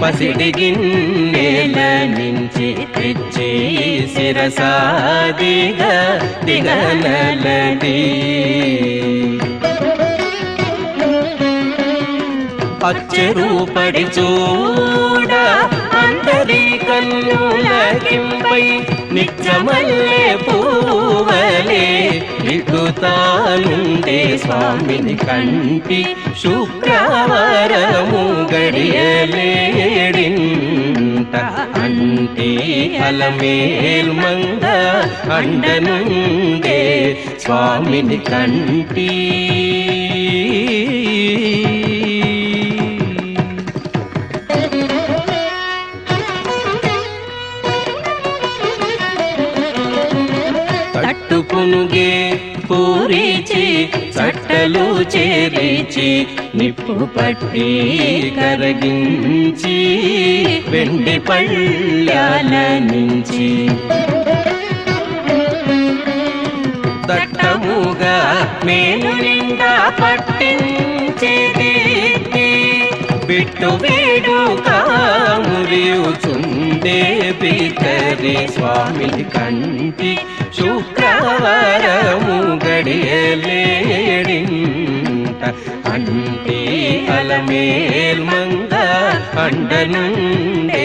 పసిడి గిన్నెల నుంచి తెచ్చి శిరసాదిగా దిగనలది అచ్చెరూపడి చూడ అందరి కన్నులకింపై నిత్యమల్లె పూవలే ఇటుతానుండే స్వామిని కంటి శుక్రవారము గడియలేడింట అంటి అలమేల్ మంగ అండనుండే స్వామిని కంటి పునుగే పూరిచి చట్టలు చేరిచి నిప్పు పట్టి కరగించి వెండి పళ్ళాల నుంచి దట్టముగా మేలు నిండా పట్టించేది బిట్టు వేడు కామురియుచుండే బితరి స్వామిని కంటి శుక్రవారము గడియలేడింట అంటి అలమేల్ మంగ అండనుండే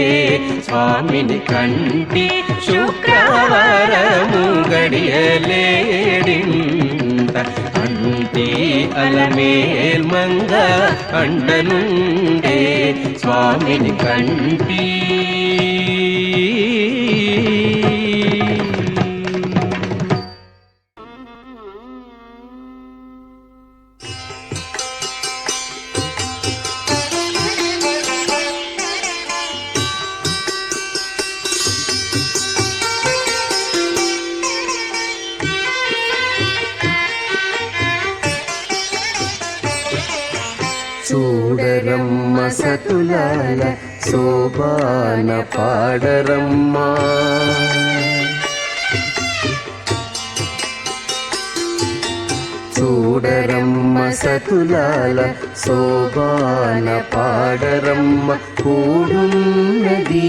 స్వామిని కంటి శుక్రవారము గడియలేడింట అంటి అలమేల్ మంగ అండనుండే స్వామిని కంటి చూడరమ్మ సతులాల శోభాన పాడరమ్మా చూడరమ్మ సతులాల శోభాన పాడరమ్మ కూడున్నది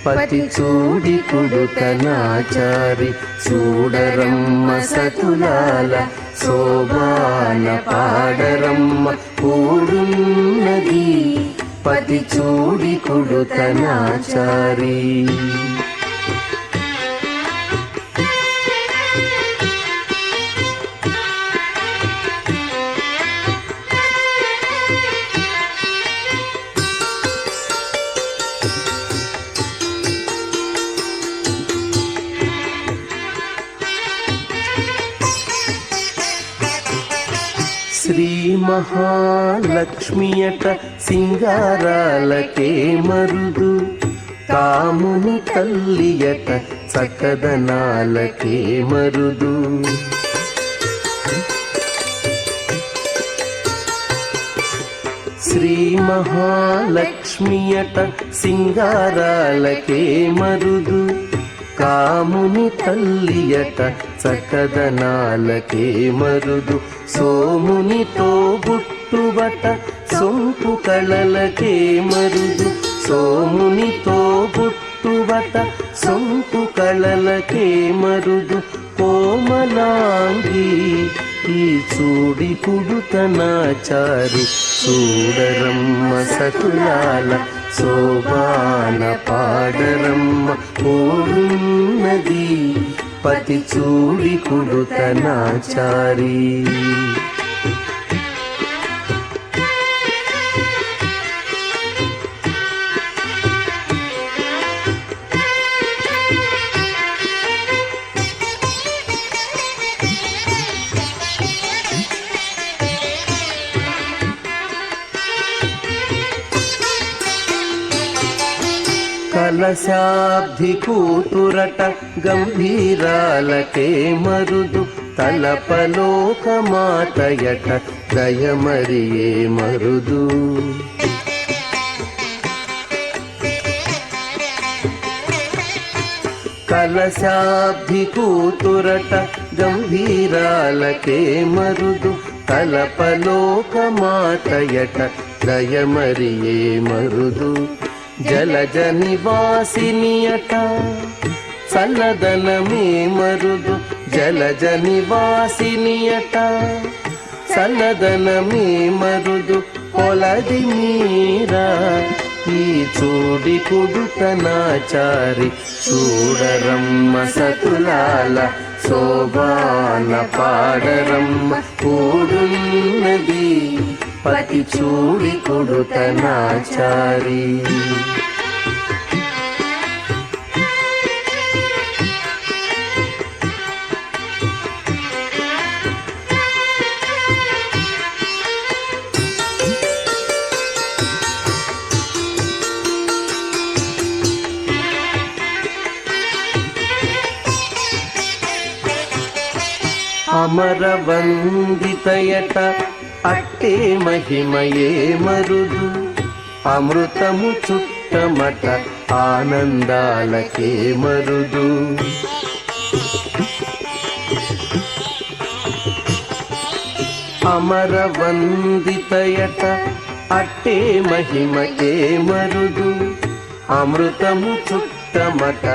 పతి చూడి కుడుతనాచారి చూడరమ్మ సతులాల శోభాన పాడరమ్మ కూడున్నది పతి చూడి కుడుతనాచారి శ్రీ మహాలక్ష్మియట సింగారాలకే మరుదు కాముని తల్లియట చక్కదనాలకే మరుదు. శ్రీ మహాలక్ష్మియట సింగారాలకే మరుదు. కాముని తల్లియట చక్కదనాలకే మరుదు. సోమునితో బుట్టుబట సొంపు కళలకే మరుదు. సోమునితో బుట్టుబట సొంపు కళలకే మరుదు. కోమలాంగి ఈ చూడి పుడుతనాచారి చూడరమ్మ సకులాల శోభాన పాడరమ్మ ఓడున్నది పతి చూడి పుడుతనాచారి. కలశాబ్ది కూతురట గంభీరాలకే మరుదు. తలపలోకమాతయట దయమరియే మరుదు. కలశాబ్ది కూతురట గంభీరాలకే మరుదు. తలపలోకమాతయట దయమరియే మరుదు. జలజ నివాసినియట చల్లదనమే మరుదు. జలజ నివాసినియట చల్లదనమే మరుదు. కొలది మీరా ఈ చూడి పుడుతనాచారి చూడరమ్మ సతులాల శోభాన పాడరమ్మ కూడున్నది పతి చూడి కొడుతనాచారి. అమరవందితయట అట్టే మహిమయే మరుదు. అమృతము చుట్టమట ఆనందాలకే మరుదు. అమరవందితయట అట్టే మహిమయే మరుదు. అమృతము చుట్టమట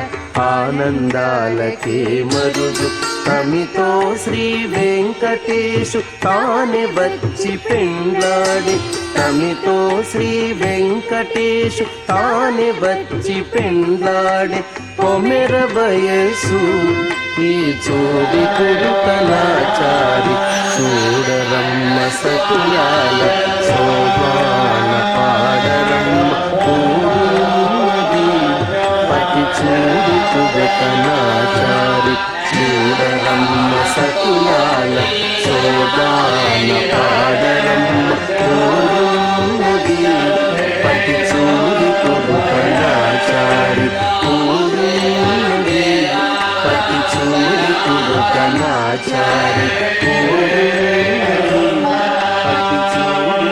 ఆనందాలకే మరుదు. తమితో శ్రీ వెంకటేశు తానే వచ్చి పెండ్లాడి. తమితో శ్రీ వెంకటేశు తానే వచ్చి పెండ్లాడి. కొమెర వయసు ఈ చూడి కొడుతనాచారి చూడరమ్మ సతులాల శోభాన పాడరమ్మ కూడున్నది పతి చూడి కొడుతనాచారి చూడరమ్మ సతులాల శోభాన పాడరమ్మ కూడున్నది పతి చూడి కొడుతనాచారి కూడున్నది పతి చూడి కొడుతనాచారి కూడున్నది పతి చూడి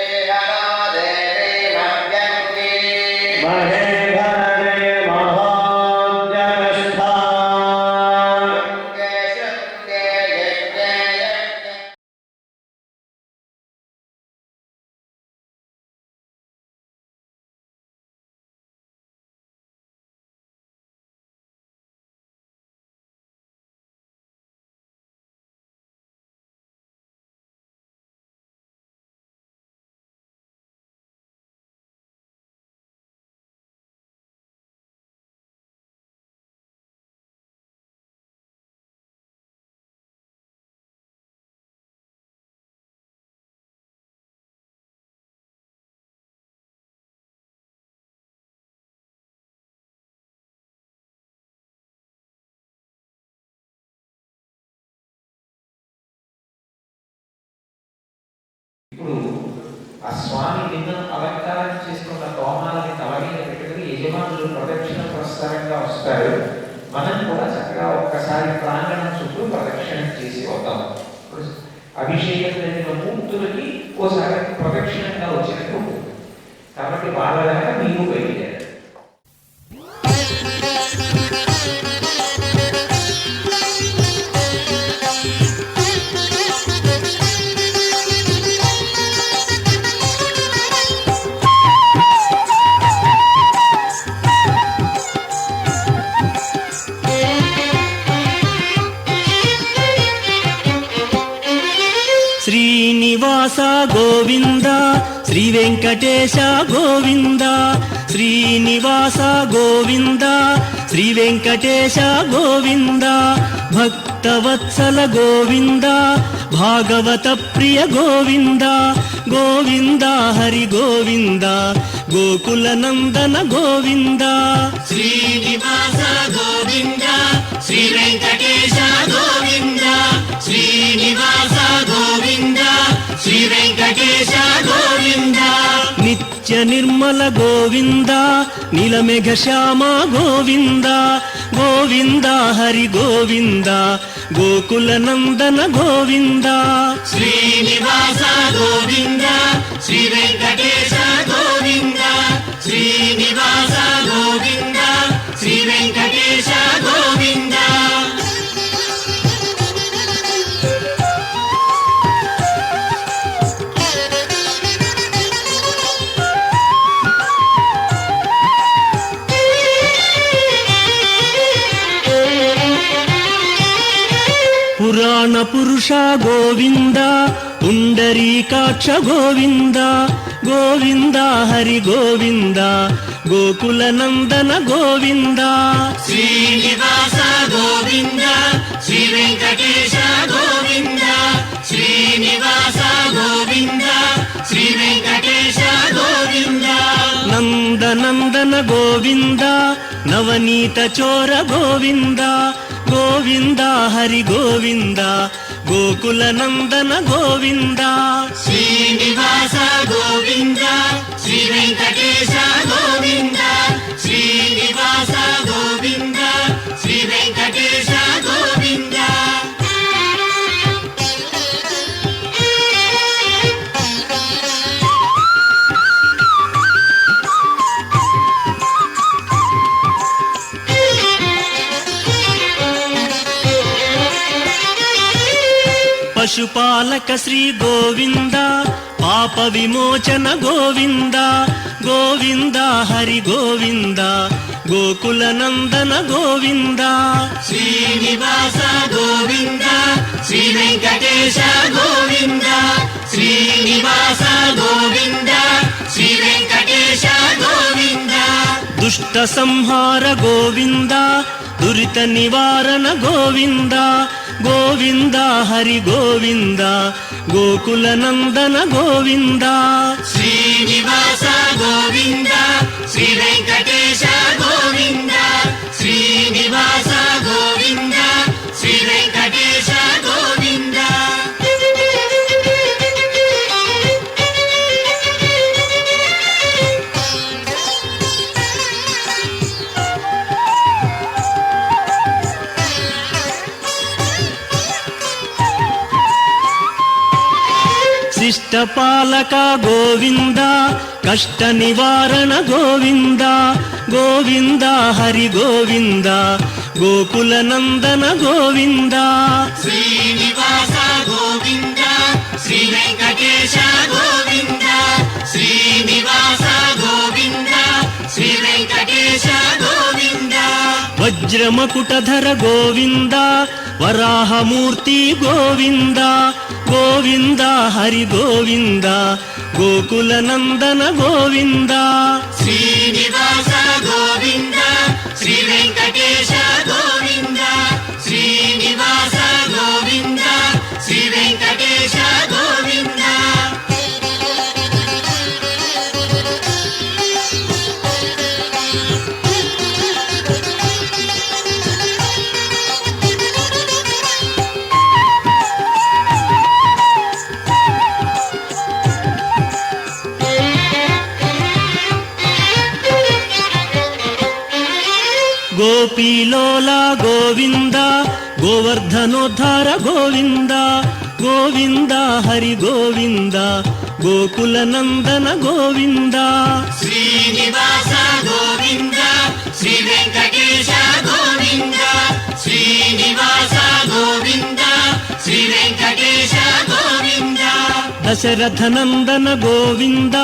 Sa ఇప్పుడు ఆ స్వామి నిన్న అలంకారం చేసుకున్న తోమాలని తల మీద పెట్టుకుని యజమానులు ప్రదక్షిణ ప్రస్థానంగా వస్తారు. మనం కూడా చక్కగా ఒక్కసారి ప్రాంగణం చుట్టూ ప్రదక్షిణ చేసి వద్దాం. అభిషేకం జరిగిన మూర్తులకి ఓసారి ప్రదక్షిణంగా వచ్చినట్టు ఉంటుంది. కాబట్టి వాళ్ళలాగా మీరు బయలుదేరారు. శ్రీనివాస గోవింద శ్రీ వెంకటేశ గోవింద శ్రీనివాస గోవింద శ్రీ వెంకటేశ గోవింద భక్తవత్సల గోవింద భాగవత ప్రియ గోవింద గోవింద హరి గోవింద గోకుల నందన గోవింద శ్రీనివాస గోవింద శ్రీ వెంకటేశ గోవింద శ్రీనివాస గోవింద శ్రీ వెంకటేశ గోవింద నిత్య నిర్మల గోవింద నీలమేఘ శ్యామ గోవింద గోవింద హరి గోవింద గోకుల నందన గోవింద శ్రీనివాస గోవింద శ్రీ వెంకటేశ గోవింద శ్రీనివాస గోవింద శ్రీ వెంకటేశ గోవింద పురాణ పురుష గోవింద పుండరీకాక్ష గోవింద గోవింద హరి గోవింద గోకుల నందన గోవింద శ్రీనివాస గోవింద శ్రీ వెంకటేశ గోవింద శ్రీనివాస గోవింద శ్రీ వెంకటేశ గోవింద నందనందన గోవింద నవనీత చోర గోవింద గోవింద హరి గోవింద గోకుల నందన గోవింద శ్రీనివాస గోవింద శ్రీ వెంకటేశ గోవింద శ్రీనివాస గోవింద శ్రీ వెంకటేశ గోవింద పశుపాలక శ్రీ గోవింద పాప విమోచన గోవింద గోవింద హరి గోవింద గోకుల నందన గోవింద శ్రీనివాస గోవింద శ్రీ వెంకటేశ గోవింద శ్రీనివాస గోవింద శ్రీ వెంకటేశ గోవింద దుష్ట సంహార గోవింద దురిత నివారణ గోవింద గోవింద హరి గోవింద గోకుల నందన గోవింద శ్రీనివాస గోవింద శ్రీ వెంకటేశ గోవింద శ్రీనివాస గోవింద శ్రీ వెంకటేశ గోవింద శిష్టపాలక గోవింద కష్ట నివారణ గోవింద గోవింద హరి గోవింద గోకుల నందన గోవింద శ్రీనివాస గోవింద శ్రీ వెంకటేశ గోవింద శ్రీనివాస గోవింద శ్రీ వెంకటేశ గోవింద వజ్రమకుటధర గోవింద వరాహమూర్తి గోవింద గోవింద హరి గోవింద గోకుల నందన గోవింద శ్రీనివాస గోవింద శ్రీ వెంకటేశ గోవింద శ్రీనివాస గోవింద శ్రీ వెంకటేశ గోవింద గోపీలోల గోవింద గోవర్ధనోద్ధార గోవింద గోవింద హరి గోవింద గోకుల నందన గోవింద శ్రీనివాస గోవింద శ్రీ వెంకటేశ గోవింద శ్రీనివాస గోవింద శ్రీ వెంకటేశ గోవింద దశరథ నందన గోవింద